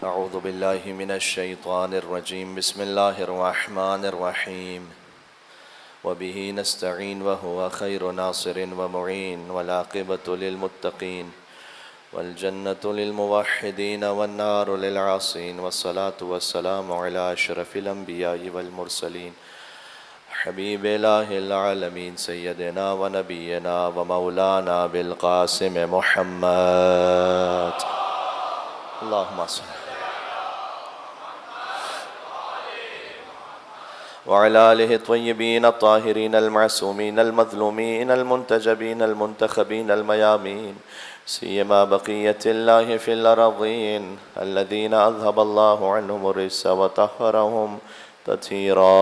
अऊज़ु बिल्लाहि मिनश शैतानिर रजीम बिस्मिल्लाहिर रहमानिर रहीम वबिही नस्तईन व हुवा खैरु नासिरिन व मुईन वल आक़िबतु लिल मुत्तक़ीन वल जन्नतु लिल मुवह्हिदीन वन नारु लिल आसीन वस्सलातु वस्सलामु अला अशरफिल अंबियाइ वल मुरसलीन हबीब इलाहिल आलमीन सय्यदना व नबियना व मौलाना बिल क़ासिम मुहम्मद अल्लाहुम्मा सल्लि वअला आलिहि त्वय्यबीन अत्ताहिरीन अलमासूमीन अलमज़लूमीन अलमुंतजबीन अलमुंतखबीन अलमयामीन सियमा बक़ियतिल्लाहि फ़िल अर्ज़ीन अल्लज़ीना अज़हबल्लाहु अन्हुमुर रिज्स व तह्हरहुम तत्हीरा।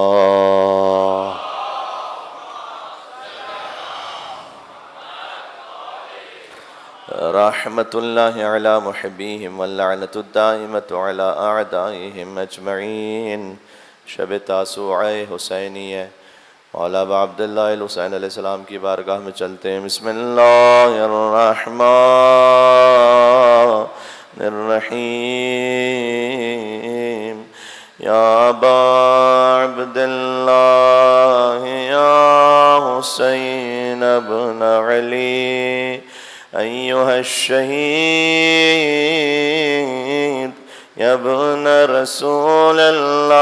रहमतुल्लाहि अला मुहिब्बिहिम व लअनतुद दाइमतु अला अअदाइहिम अजमईन। शब तासुआ हुसैनी है। मौला अब्दुल्लाह हुसैन अलैहिस्सलाम की बारगाह में चलते हैं। बिस्मिल्लाहिर्रहमानिर्रहीम। या अबा अब्दुल्लाह या हुसैन इब्न अली अय्युहश्शहीद या इब्न रसूलल्लाह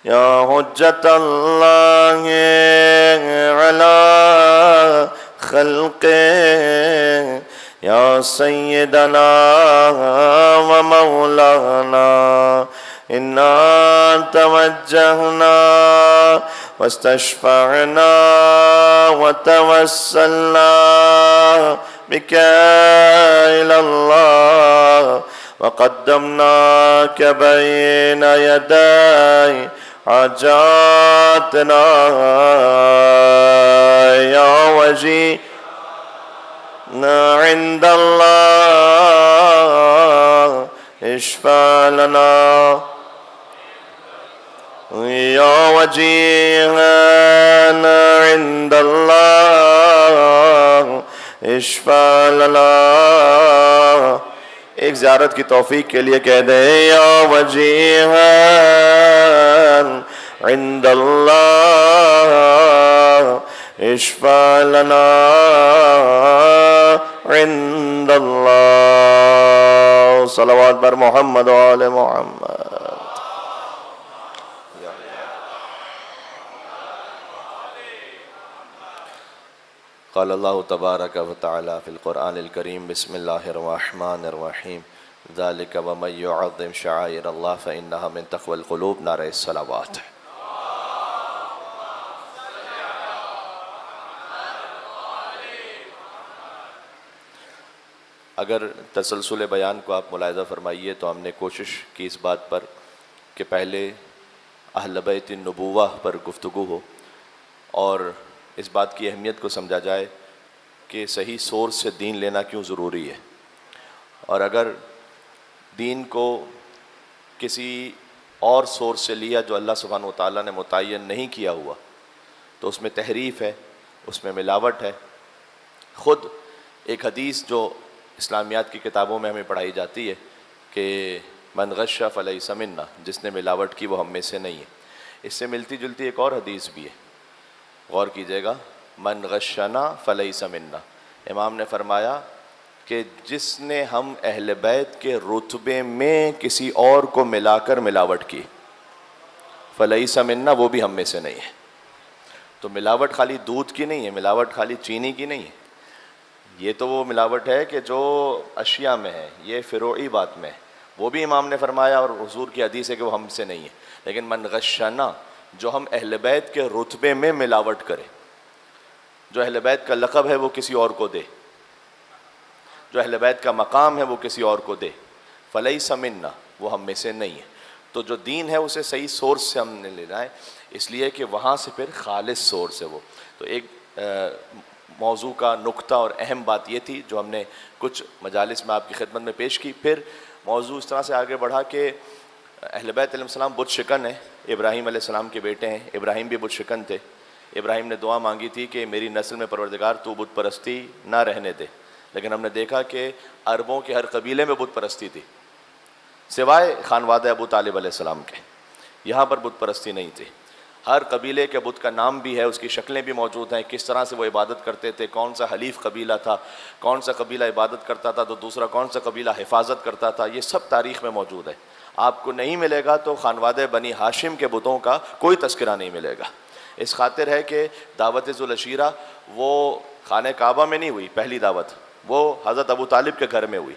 या हुज्जतल्लाह अला खल्क़े या सय्यदना व मौलाना इन्ना तवज्जहना वस्तशफ़अना व तवस्सलना बिका इलल्लाह व क़द्दमनाक बैन यदै हाजातना या वजीहना इंदल्लाह इश्फ़ा लना या वजीहना इंदल्लाह इश्फ़ा लना। एक ज़ियारत की तौफीक के लिए कह दे या वजीहन इंदल्लाह इश्फ़ा लना इंदल्लाह। सलवात बर मोहम्मद व आले मोहम्मद। क़ाल अल्लाहु तबारक व तआला फ़िल क़ुरआनिल करीम बिस्मिल्लाहिर रहमानिर रहीम ज़ालिका व मन युअज़्ज़िम शआइर अल्लाह फ़इन्नहा मिन तक़वल क़ुलूब। नारे सलावत। अगर तसलसल बयान को आप मुलाहिज़ा फ़रमाइए तो हमने कोशिश की इस बात पर कि पहले अहल बैत नबुव्वह पर गुफ्तगू हो और इस बात की अहमियत को समझा जाए कि सही सोर्स से दीन लेना क्यों ज़रूरी है, और अगर दीन को किसी और सोर्स से लिया जो अल्लाह सुब्हानहू व तआला ने मुतय्यन नहीं किया हुआ तो उसमें तहरीफ़ है, उसमें मिलावट है। ख़ुद एक हदीस जो इस्लामियात की किताबों में हमें पढ़ाई जाती है कि मन गश्शा फलैसा मिन्ना, जिसने मिलावट की वो हम में से नहीं है। इससे मिलती जुलती एक और हदीस भी है, गौर कीजिएगा, मन गश्शना फलैसा मिन्ना। इमाम ने फरमाया कि जिसने हम अहले बैत के रुतबे में किसी और को मिलाकर मिलावट की, फलैसा मिन्ना, वो भी हम में से नहीं है। तो मिलावट खाली दूध की नहीं है, मिलावट खाली चीनी की नहीं है, ये तो वो मिलावट है कि जो अशिया में है, ये फ़िरोई बात में है, वो भी इमाम ने फरमाया और हुजूर की हदीस है कि वो हमसे नहीं है। लेकिन मन गश्शना, जो हम अहले बैत के रुतबे में मिलावट करे, जो अहले बैत का लक़ब है वो किसी और को दे, जो अहले बैत का मकाम है वो किसी और को दे, फलैसा मिन्ना, वो हम में से नहीं है। तो जो दीन है उसे सही सोर्स से हमने लेना है, इसलिए कि वहाँ से फिर खालिस सोर्स है वो। तो एक मौजू का नुक्ता और अहम बात ये थी जो हमने कुछ मजालिस में आपकी खिदमत में पेश की। फिर मौजू इस तरह से आगे बढ़ा कि अहले बैत अलैहिस्सलाम बुत शिकन है, इब्राहीम अलैहिस्सलाम के बेटे हैं, इब्राहीम भी बुत शिकन थे। इब्राहीम ने दुआ मांगी थी कि मेरी नस्ल में परवरदिगार तू बुत परस्ती ना रहने दे, लेकिन हमने देखा कि अरबों के हर कबीले में बुत परस्ती थी। सिवाय खानवाद अबू तालिब अलैहिस्सलाम के। यहाँ पर बुत परस्ती नहीं थी। हर कबीले के बुत का नाम भी है, उसकी शक्लें भी मौजूद हैं, किस तरह से वो इबादत करते थे, कौन सा हलीफ कबीला था, कौन सा कबीला इबादत करता था तो दूसरा कौन सा कबीला हिफाजत करता था, ये सब तारीख़ में मौजूद है। आपको नहीं मिलेगा तो खानवाद बनी हाशिम के बुतों का कोई तस्करा नहीं मिलेगा। इस खातिर है कि दावत ज़ुल अशीरा वो खाने काबा में नहीं हुई, पहली दावत वो हज़रत अबू तालिब के घर में हुई,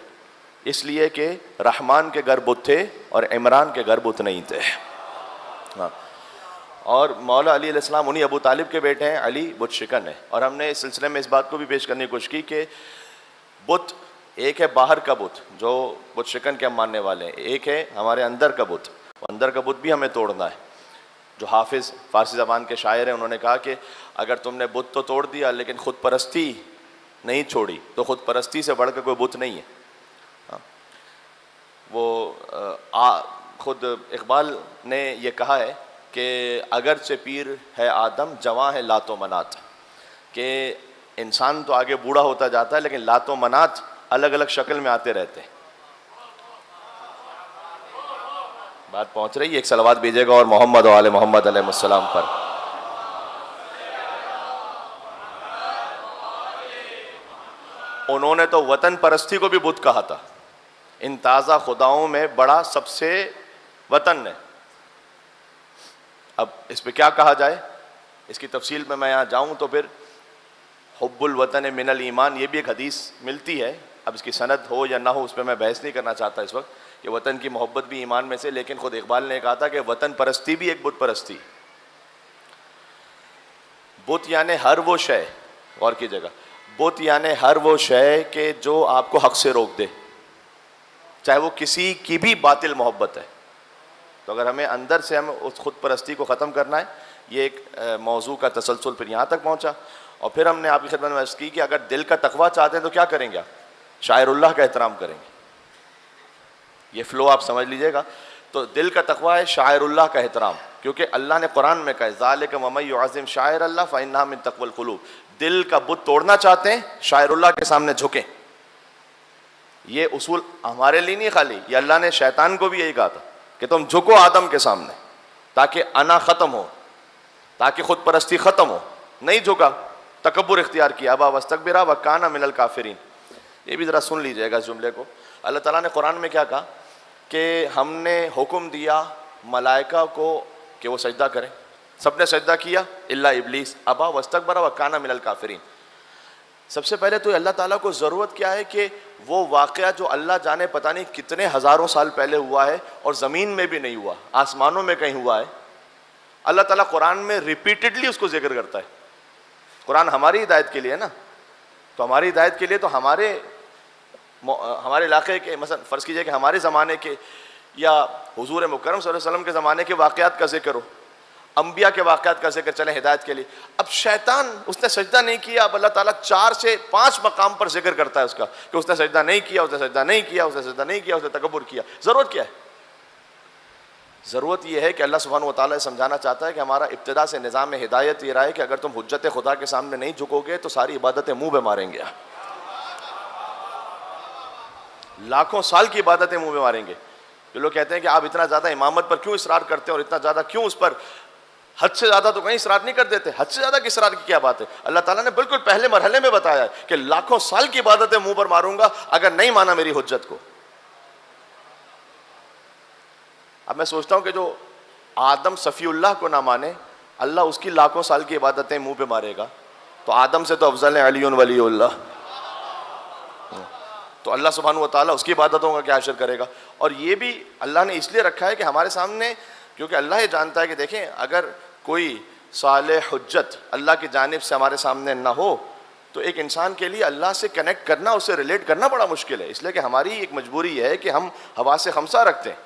इसलिए कि रहमान के घर बुत थे और इमरान के घर बुत नहीं थे। हाँ, और मौला अली अलैहिस्सलाम उन्हीं अबू तालिब के बेटे हैं, अली बुत शिकन है। और हमने इस सिलसिले में इस बात को भी पेश करने की कोशिश की कि बुत एक है बाहर का बुत जो बुत शिकन के हम मानने वाले हैं, एक है हमारे अंदर का बुत, अंदर का बुत भी हमें तोड़ना है। जो हाफिज़ फ़ारसी ज़बान के शायर हैं उन्होंने कहा कि अगर तुमने बुत तो तोड़ दिया लेकिन ख़ुद परस्ती नहीं छोड़ी तो ख़ुद परस्ती से बढ़कर कोई बुत नहीं है। हाँ, वो खुद इकबाल ने ये कहा है कि अगर से पीर है आदम जवां है लातो मनात, कि इंसान तो आगे बूढ़ा होता जाता है लेकिन लातो मनात अलग अलग शक्ल में आते रहते हैं। बात पहुंच रही है, एक सलावत भेजेगा और मोहम्मद व आले मोहम्मद अलैहिस्सलाम पर। उन्होंने तो वतन परस्ती को भी बुत कहा था। इन ताज़ा खुदाओं में बड़ा सबसे वतन है। अब इस पर क्या कहा जाए, इसकी तफसील में मैं यहाँ जाऊँ तो फिर हुब्बुल वतन मिनल ईमान, ये भी एक हदीस मिलती है। अब इसकी सनद हो या ना हो उस पर मैं बहस नहीं करना चाहता इस वक्त, कि वतन की मोहब्बत भी ईमान में से, लेकिन खुद इकबाल ने कहा था कि वतन परस्ती भी एक बुत परस्ती। बुत यानी हर वो शय, गौर कीजिएगा, बुत यानी हर वो शय के जो आपको हक से रोक दे, चाहे वो किसी की भी बातिल मोहब्बत है। तो अगर हमें अंदर से हम उस खुद परस्ती को ख़त्म करना है, ये एक मौजू का तसलसल फिर यहाँ तक पहुँचा। और फिर हमने आपकी खिदमत में अर्ज़ की कि अगर दिल का तकवा चाहते हैं तो क्या करेंगे आप, शायरुल्लाह का एहतराम करेंगे। ये फ़्लो आप समझ लीजिएगा। तो दिल का तकवा है शायरुल्लाह का एहतराम, क्योंकि अल्लाह ने कुरान में कहा ज़ालिका वमन युअज़्ज़िम शाइर अल्लाह फ़इन्नहा मिन तक़वल क़ुलूब। दिल का बुत तोड़ना चाहते हैं, शायरुल्लाह के सामने झुकें। ये उसूल हमारे लिए नहीं खाली, ये अल्लाह ने शैतान को भी यही कहा था कि तुम झुको आदम के सामने ताकि अना ख़त्म हो, ताकि खुद परस्ती ख़त्म हो। नहीं झुका, तकब्बुर इख्तियार किया, अबा वस्तकबिरा व काना मिनल काफिरीन। ये भी ज़रा सुन लीजिएगा इस जुमले को। अल्लाह ताला ने कुरान में क्या कहा कि हमने हुक्म दिया मलाइका को कि वो सजदा करें, सबने सजदा किया इल्ला इब्लीस अबा वस्तकबरा व काना मिनल काफिरीन। सबसे पहले तो अल्लाह ताला को ज़रूरत क्या है कि वो वाक़या जो अल्लाह जाने पता नहीं कितने हज़ारों साल पहले हुआ है और ज़मीन में भी नहीं हुआ, आसमानों में कहीं हुआ है, अल्लाह ताला कुरान में रिपीटेडली उसको जिक्र करता है। कुरान हमारी हिदायत के लिए है ना, तो हमारी हिदायत के लिए तो हमारे इलाके के, मसलन फ़र्ज़ कीजिए कि हमारे ज़माने के या हुज़ूर मुकर्रम सल्लल्लाहु अलैहि वसल्लम के ज़माने के वाक़यात का जिक्र हो, अम्बिया के वाक़यात का जिक्र चले हिदायत के लिए। अब शैतान, उसने सजदा नहीं किया, अब अल्लाह ताला 4 से 5 मकाम पर जिक्र करता है उसका कि उसने सजदा नहीं किया, उसने सजदा नहीं किया, उसने सजदा नहीं किया, उसने तकब्बुर किया। ज़रूरत क्या है? ज़रूरत यह है कि अल्लाह सुब्हानहू व तआला समझाना चाहता है कि हमारा इब्तिदा से निज़ाम हिदायत ये रहा है कि अगर तुम हुज्जत खुदा के सामने नहीं झुकोगे तो सारी इबादतें मुँह पे मारेंगे, लाखों साल की इबादतें मुँह पे मारेंगे। जो लोग कहते हैं कि आप इतना ज़्यादा इमामत पर क्यों इसरार करते हैं और इतना ज़्यादा क्यों उस पर, हद से ज़्यादा तो कहीं इसरार नहीं कर देते, हद से ज़्यादा की इसरार की क्या बात है? अल्लाह ताला ने बिल्कुल पहले मरहले में बताया है कि लाखों साल की इबादतें मुँह पर मारूंगा अगर नहीं माना मेरी हुज्जत को। अब मैं सोचता हूँ कि जो आदम सफ़ीउल्लाह को ना माने, अल्लाह उसकी लाखों साल की इबादतें मुँह पे मारेगा, तो आदम से तो अफजल है अली वलीउल्लाह, तो अल्लाह सुब्हानहू व तआला उसकी इबादतों का क्या असर करेगा? और ये भी अल्लाह ने इसलिए रखा है कि हमारे सामने, क्योंकि अल्लाह ये जानता है कि देखें अगर कोई साले हुज्जत अल्लाह की जानिब से हमारे सामने ना हो तो एक इंसान के लिए अल्लाह से कनेक्ट करना, उससे रिलेट करना बड़ा मुश्किल है। इसलिए कि हमारी एक मजबूरी है कि हम हवा से खमसा रखते हैं,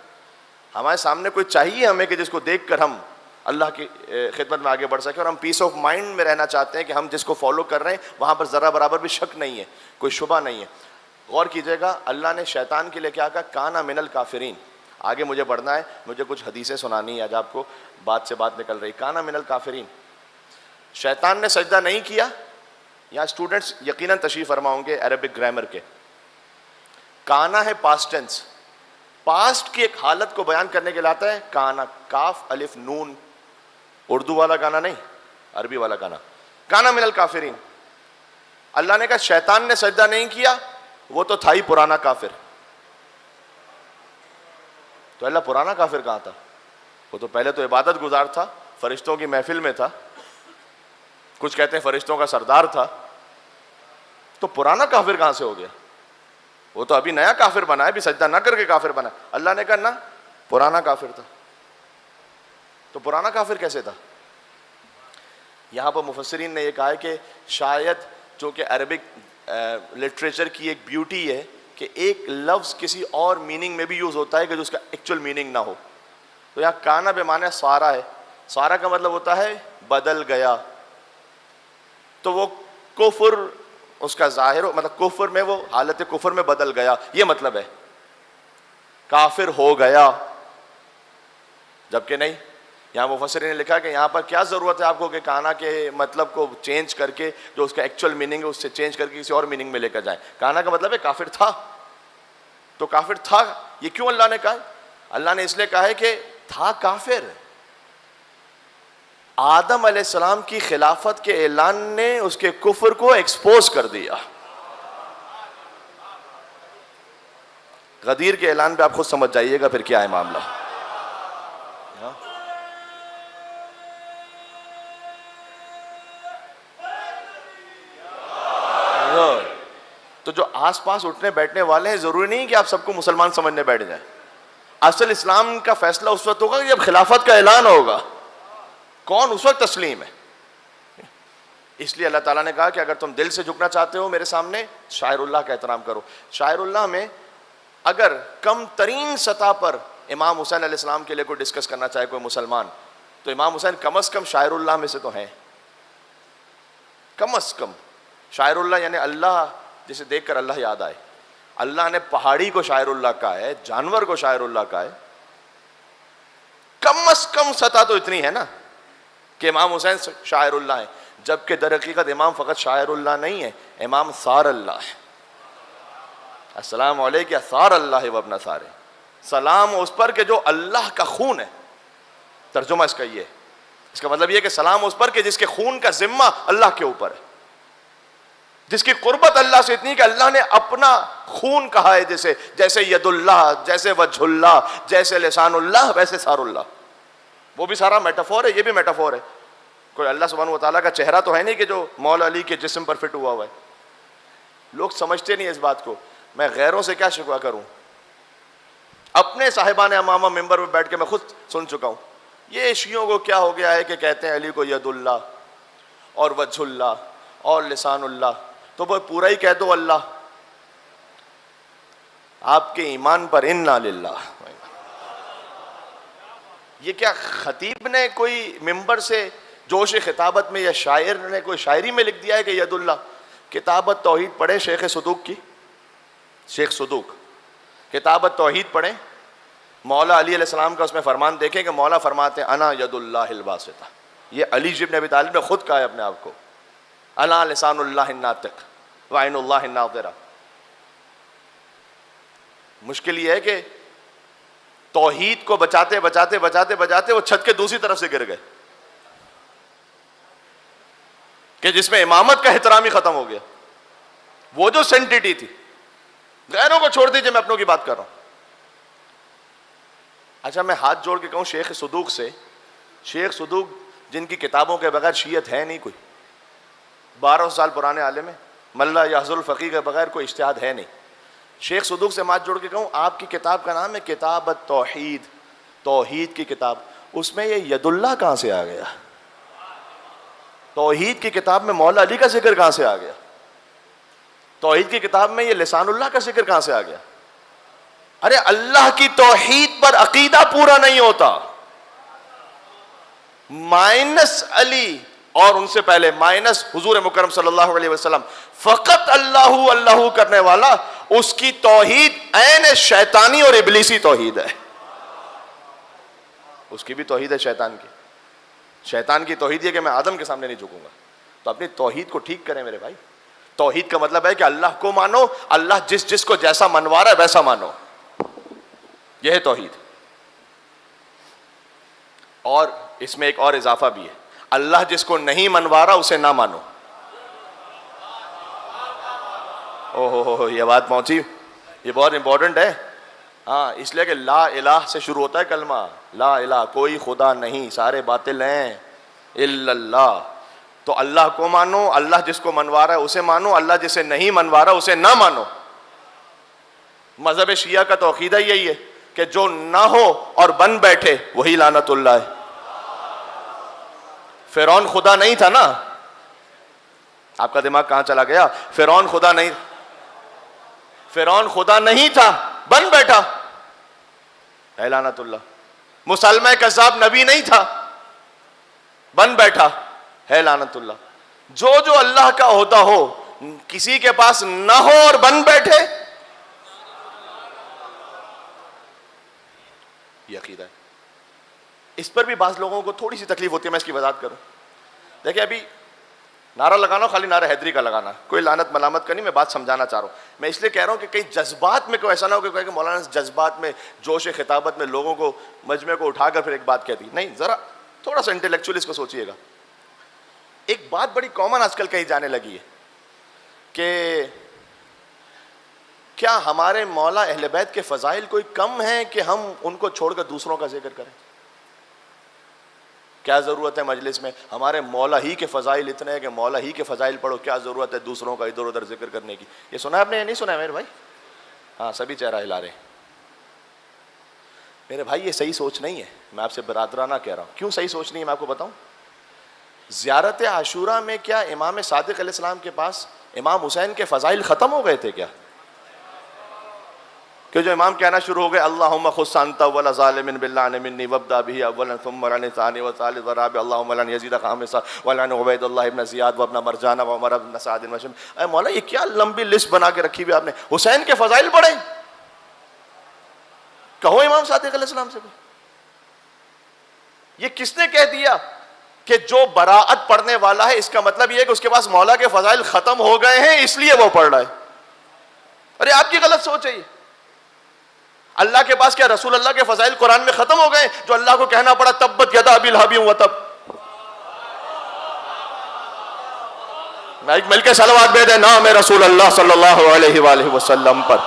हमारे सामने कोई चाहिए हमें कि जिसको देख कर हम अल्लाह की खिदमत में आगे बढ़ सकें, और हम पीस ऑफ माइंड में रहना चाहते हैं कि हम जिसको फॉलो कर रहे हैं वहाँ पर ज़रा बराबर भी शक नहीं है, कोई शुबा नहीं है। गौर कीजिएगा, अल्लाह ने शैतान के लिए क्या कहा? काना मिनल काफिरीन। आगे मुझे बढ़ना है, मुझे कुछ हदीसें सुनानी है आज आपको, बात से बात निकल रही। काना मिनल काफिरीन, शैतान ने सजदा नहीं किया। यहाँ स्टूडेंट्स यकीनन तशरीफ़ फरमा होंगे अरबिक ग्रामर के। काना है पास्ट टेंस, पास्ट की एक हालत को बयान करने के लिए आता है काना, काफ अलिफ नून, उर्दू वाला गाना नहीं, अरबी वाला गाना, काना मिनल काफिरीन। अल्लाह ने कहा शैतान ने सजदा नहीं किया, वो तो था ही पुराना काफिर। तो अल्लाह पुराना काफिर कहां था? वो तो पहले तो इबादत गुजार था, फरिश्तों की महफिल में था, कुछ कहते हैं फरिश्तों का सरदार था। तो पुराना काफिर कहां से हो गया? वो तो अभी नया काफिर बना है, अभी सजदा ना करके काफिर बना। अल्लाह ने कहा ना, पुराना काफिर था। तो पुराना काफिर कैसे था? यहां पर मुफस्सिरीन ने यह कहा है कि शायद जो कि अरबिक लिटरेचर की एक ब्यूटी है कि एक लफ्ज किसी और मीनिंग में भी यूज होता है कि जो उसका एक्चुअल मीनिंग ना हो। तो यहाँ काना बेमाने सारा है, सारा का मतलब होता है बदल गया। तो वो कुफर उसका जाहिर हो, मतलब कुफर में, वो हालत कुफर में बदल गया, ये मतलब है काफिर हो गया। जबकि नहीं, यहाँ मुफस्सिरीन ने लिखा कि यहाँ पर क्या जरूरत है आपको कि काना के मतलब को चेंज करके, जो उसका एक्चुअल मीनिंग है उससे चेंज करके किसी और मीनिंग में लेकर जाए। काना का मतलब है काफिर था। तो काफिर था, ये क्यों अल्लाह ने कहा? अल्लाह ने इसलिए कहा है कि था काफिर। आदम अलैहिस्सलाम की खिलाफत के ऐलान ने उसके कुफर को एक्सपोज कर दिया। गदीर के ऐलान पे आप खुद समझ जाइएगा फिर क्या है मामला। तो जो आसपास उठने बैठने वाले हैं, जरूरी नहीं कि आप सबको मुसलमान समझने बैठ जाएं। असल इस्लाम का फैसला उस वक्त होगा जब खिलाफत का ऐलान होगा। कौन उस वक्त तस्लीम है? इसलिए अल्लाह ताला ने कहा कि अगर तुम दिल से झुकना चाहते हो मेरे सामने, शायरुल्लाह का एहतराम करो। शायरुल्लाह में अगर कम तरीन सतह पर इमाम हुसैन अलैहिस्सलाम के लिए कोई डिस्कस करना चाहे कोई मुसलमान, तो इमाम हुसैन कम अज कम शायरुल्लाह में से तो हैं। कम अज कम शायरुल्लाह यानी अल्लाह जिसे देखकर अल्लाह याद आए। अल्लाह ने पहाड़ी को शायरुल्लाह कहा है, जानवर को शायरुल्लाह कहा है। कम अज कम सतह तो इतनी है ना कि इमाम हुसैन शायरुल्लाह है, जबकि दर हकीकत इमाम फ़कत शायरुल्लाह नहीं है, इमाम सार अल्लाह है। अस्सलाम अलैका सार अल्लाह व अपना सारे, सलाम उस पर के जो अल्लाह का खून है। तर्जुमा इसका ये है, इसका मतलब ये कि सलाम उस पर के जिसके खून का जिम्मा अल्लाह के ऊपर है, जिसकी कुर्बत अल्लाह से इतनी कि अल्लाह ने अपना खून कहा है, जैसे जैसे यदुल्लाह, जैसे वजहुल्लाह, जैसे लिसानुल्लाह, वैसे सारुल्लाह। वो भी सारा मेटाफोर है, ये भी मेटाफोर है। कोई अल्लाह सुब्हानहू व तआला का चेहरा तो है नहीं कि जो मौला अली के जिस्म पर फिट हुआ हुआ है। लोग समझते नहीं इस बात को। मैं गैरों से क्या शिकवा करूं, अपने साहिबान अमामा मिंबर में बैठ के मैं खुद सुन चुका हूं। ये शियों को क्या हो गया है कि कहते हैं अली को यदुल्लाह और वजहुल्लाह और लिसानुल्लाह, तो वो पूरा ही कह दो अल्लाह। आपके ईमान पर इन्ना लिल्लाह। ये क्या खतीब ने कोई मिंबर से जोश खिताबत में या शायर ने कोई शायरी में लिख दिया है कि यदुल्लाह? किताबत तौहीद पढ़े शेख सदूक की, शेख सदूक किताबत तौहीद पढ़े, मौला अली अलैहिस्सलाम का उसमें फरमान देखें कि मौला फरमाते हैं अना यदुल्लाहिल बासिता। ये अली इब्न अबी तालिब ने खुद कहा है अपने आप को, अला लिसानुल्लाहिन नातिक व ऐनुल्लाहिन नाज़िरा। मुश्किल ये है कि तौहीद को बचाते बचाते बचाते बचाते वो छत के दूसरी तरफ से गिर गए कि जिसमें इमामत का एहतराम ही खत्म हो गया। वो जो सेंटिटी थी, गैरों को छोड़ दीजिए, मैं अपनों की बात कर रहा हूं। अच्छा, मैं हाथ जोड़ के कहूं शेख सदूक से, शेख सदूक जिनकी किताबों के बगैर शियत है नहीं कोई, 1200 साल पुराने आलिम है, मल्ला यहजुल फकीह के बगैर कोई इज्तिहाद है नहीं। शेख सदूक से हाथ जोड़ के कहूं आपकी किताब का नाम है किताबत तौहीद, तौहीद की किताब, उसमें ये यदुल्लाह कहां से आ गया? तौहीद की किताब में मौला अली का जिक्र कहां से आ गया? तौहीद की किताब में ये लिसानुल्लाह का जिक्र कहां से आ गया? अरे अल्लाह की तौहीद पर अकीदा पूरा नहीं होता, माइनस अली और उनसे पहले माइनस हुजूर मुकर्रम सल्लल्लाहु अलैहि वसल्लम, फकत अल्लाहु अल्लाहु करने वाला, उसकी तौहीद ऐन शैतानी और इबलीसी तौहीद है। उसकी भी तौहीद है शैतान की। शैतान की तौहीद है कि मैं आदम के सामने नहीं झुकूंगा। तो अपनी तौहीद को ठीक करें मेरे भाई। तौहीद का मतलब है कि अल्लाह को मानो, अल्लाह जिस जिसको जैसा मनवा रहा है वैसा मानो। यह है तौहीद। और इसमें एक और इजाफा भी है, अल्लाह जिसको नहीं मनवा रहा उसे ना मानो। ओहो, ये बात पहुंची, ये बहुत इंपॉर्टेंट है। हाँ, इसलिए कि ला इलाह से शुरू होता है कलमा, ला इलाह, कोई खुदा नहीं, सारे बातिल हैं, इल्लल्लाह। तो अल्लाह को मानो, अल्लाह जिसको मनवा रहा है उसे मानो, अल्लाह जिसे नहीं मनवा रहा उसे ना मानो। मजहब शिया का तो अकीदा यही है कि जो ना हो और बन बैठे वही लानतुल्लाह है। फिरौन खुदा नहीं था ना, आपका दिमाग कहां चला गया? फिरौन खुदा नहीं, फिरौन खुदा नहीं था, बन बैठा है लानतुल्लाह। मुसलमान कज़्ज़ाब नबी नहीं था, बन बैठा है लानतुल्लाह। जो जो अल्लाह का होता हो, किसी के पास ना हो और बन बैठे, ये अकीदा है। इस पर भी बाज़ लोगों को थोड़ी सी तकलीफ होती है, मैं इसकी वजाहत करूं। देखिए, अभी नारा लगाना खाली नारा हैदरी का लगाना, कोई लानत मलामत का नहीं, मैं बात समझाना चाह रहा हूं। मैं इसलिए कह रहा हूं कि कहीं जज्बात में कोई ऐसा ना हो कि मौलाना जज्बात में, जोश खिताबत में लोगों को, मजमे को उठाकर फिर एक बात कहती। नहीं, जरा थोड़ा सा इंटेलेक्चुअल इसको सोचिएगा। एक बात बड़ी कॉमन आजकल कही जाने लगी है कि क्या हमारे मौला अहले बैत के फजाइल कोई कम है कि हम उनको छोड़कर दूसरों का जिक्र करें? क्या ज़रूरत है मजलिस में, हमारे मौला ही के फ़ज़ाइल इतने हैं कि मौला ही के फ़ज़ाइल पढ़ो, क्या ज़रूरत है दूसरों का इधर उधर जिक्र करने की? ये सुना आपने या नहीं सुना है मेरे भाई? हाँ, सभी चेहरा हिला रहे। मेरे भाई, ये सही सोच नहीं है। मैं आपसे बरादराना कह रहा हूँ। क्यों सही सोच नहीं है, मैं आपको बताऊँ। ज़ियारत आशूरा में क्या इमाम सादिक़ अलैहिस्सलाम के पास इमाम हुसैन के फ़ज़ाइल ख़त्म हो गए थे क्या? कि जो इमाम कहना शुरू हो गए, अल्लाहुम्मा खुस्स अंता वला ज़ालिमिन बिल्लानि मिन्नी वब्दा बिही अव्वलन सुम्मा लानि सानी व सालिस व राबि अल्लाहुम्मा लान यज़ीद खामिसा व लान उबैदुल्लाह इब्न ज़ियाद व इब्न मरजाना व उमर इब्न साद व शम। अरे मौला, ये क्या लंबी लिस्ट बना के रखी हुई आपने? हुसैन के फ़ज़ाइल पढ़े, कहो इमाम सादिक़ अलैहिस्सलाम से। ये किसने कह दिया कि जो बराअत पढ़ने वाला है इसका मतलब यह है कि उसके पास मौला के फ़ज़ाइल ख़त्म हो गए हैं इसलिए वो पढ़ रहा है? अरे आपकी गलत सोच है ये। अल्लाह के पास क्या रसूल अल्लाह के फजाइल कुरान में खत्म हो गए जो अल्लाह को कहना पड़ा तब्बत यदा अबी लहब व तब? माइक मिलके सलवात भेज दे नाम है रसूल अल्लाह सल्लल्लाहु अलैहि वसल्लम पर।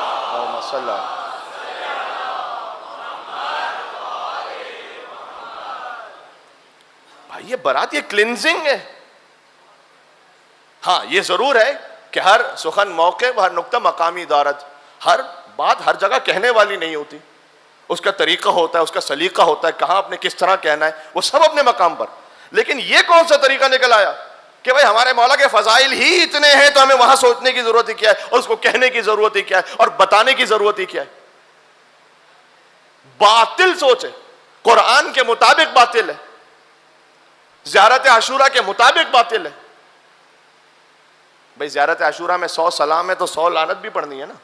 भाई, ये बरात, ये क्लिनजिंग है। हाँ, ये जरूर है कि हर सुखन मौके, हर नुक्ता मकामी दारत, हर बात हर जगह कहने वाली नहीं होती। उसका तरीका होता है, उसका सलीका होता है, कहाँ अपने किस तरह कहना है, वो सब अपने मकाम पर। लेकिन ये कौन सा तरीका निकल आया कि भाई हमारे मौला के फजाइल ही इतने हैं तो हमें वहां सोचने की जरूरत ही क्या है, और उसको कहने की जरूरत ही क्या है, और बताने की जरूरत ही क्या है? बातिल सोच है, कुरान के मुताबिक बातिल है, ज़ियारत आशूरा के मुताबिक बातिल है। भाई, ज़ियारत आशूरा में 100 सलाम है तो 100 लानत भी पढ़नी है ना।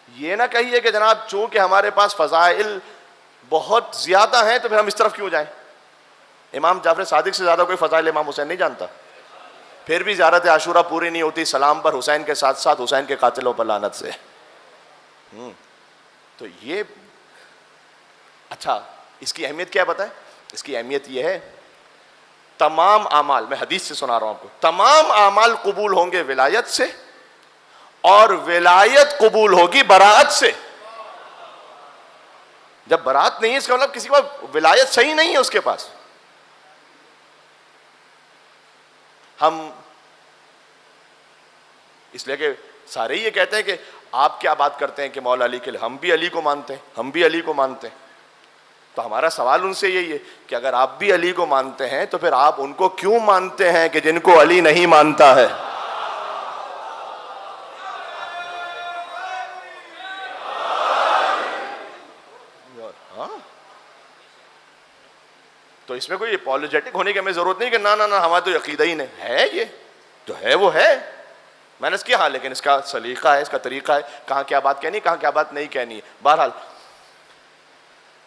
ये ना कहिए कि जनाब चूंकि हमारे पास फजाइल बहुत ज्यादा हैं तो फिर हम इस तरफ क्यों जाएं। इमाम जाफर सादिक से ज्यादा कोई फजाइल इमाम हुसैन नहीं जानता, फिर भी ज़ियारत आशूरा पूरी नहीं होती सलाम पर हुसैन के साथ साथ हुसैन के कातिलों पर लानत से। तो ये अच्छा, इसकी अहमियत क्या पता है? इसकी अहमियत यह है, तमाम आमाल, मैं हदीस से सुना रहा हूं आपको, तमाम आमाल कबूल होंगे विलायत से, और विलायत कबूल होगी बराअत से। जब बरात नहीं है इसका मतलब किसी के पास विलायत सही नहीं है उसके पास। हम इसलिए कि सारे ये कहते हैं कि आप क्या बात करते हैं कि मौला अली के लिए, हम भी अली को मानते हैं, हम भी अली को मानते हैं। तो हमारा सवाल उनसे यही है कि अगर आप भी अली को मानते हैं तो फिर आप उनको क्यों मानते हैं कि जिनको अली नहीं मानता है? तो इसमें कोई अपॉलोजेटिक होने की हमें जरूरत नहीं कि ना ना ना हमारा तो अकीदा ही नहीं है, ये जो है वो है, मैंने इसकी, हाँ लेकिन इसका सलीका है, इसका तरीका है, कहाँ क्या बात कहनी, कहाँ क्या बात नहीं कहनी है। बहरहाल,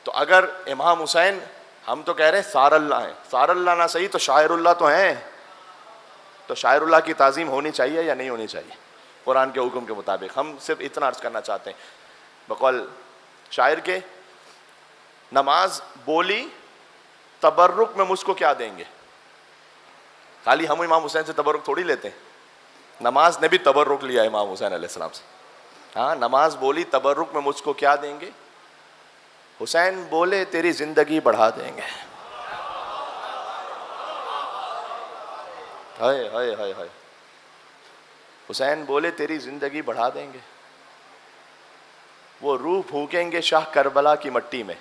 तो अगर इमाम हुसैन, हम तो कह रहे हैं सारल्लाह है, सारल्लाह ना सही तो शायरुल्लाह तो हैं, तो शायरुल्लाह की ताज़ीम होनी चाहिए या नहीं होनी चाहिए? कुरान के हुक्म के मुताबिक। हम सिर्फ इतना अर्ज करना चाहते हैं बकौल शायर के, नमाज बोली तबर्रुक में मुझको क्या देंगे। खाली हम इमाम हुसैन से तबर्रुक थोड़ी लेते हैं, नमाज ने भी तबर्रुक लिया इमाम हुसैन अलैहिस्सलाम से। हाँ, नमाज बोली तबर्रुक में मुझको क्या देंगे, हुसैन बोले तेरी जिंदगी बढ़ा देंगे। हाय हाय हाय हाय, हुसैन बोले तेरी जिंदगी बढ़ा देंगे। वो रूह फूकेंगे शाह करबला की मट्टी में।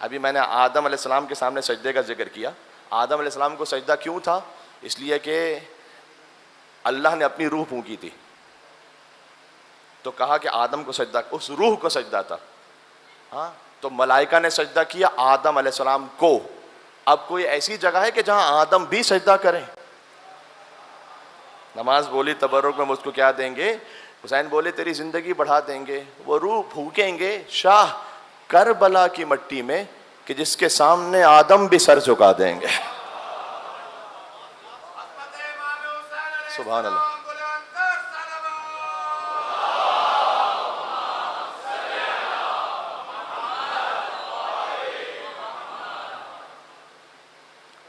अभी मैंने आदम अलैहिस्सलाम के सामने सजदे का जिक्र किया। आदम अलैहिस्सलाम को सजदा क्यों था? इसलिए कि अल्लाह ने अपनी रूह फूंकी थी, तो कहा कि आदम को सजदा, उस रूह को सजदा था। हाँ, तो मलाइका ने सजदा किया आदम अलैहिस्सलाम को। अब कोई ऐसी जगह है कि जहां आदम भी सजदा करें? नमाज बोली तबर्रुक में मुझको क्या देंगे, हुसैन बोले तेरी जिंदगी बढ़ा देंगे। वो रूह फूकेंगे शाह करबला की मट्टी में कि जिसके सामने आदम भी सर झुका देंगे। सुभान अल्लाह।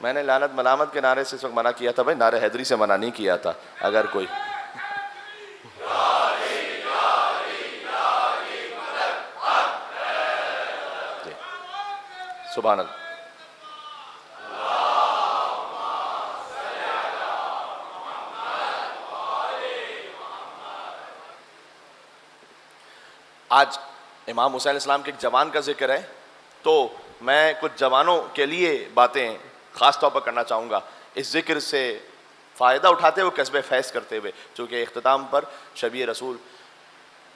मैंने लानत मलामत के नारे से इस वक्त मना किया था भाई, नारे हैदरी से मना नहीं किया था। अगर कोई सुभान अल्लाह। आज इमाम हुसैन अलैहिस्सलाम के एक जवान का जिक्र है, तो मैं कुछ जवानों के लिए बातें ख़ास तौर पर करना चाहूँगा, इस जिक्र से फ़ायदा उठाते हुए, कस्बे फैज़ करते हुए। चूँकि इख्तिताम पर शबी रसूल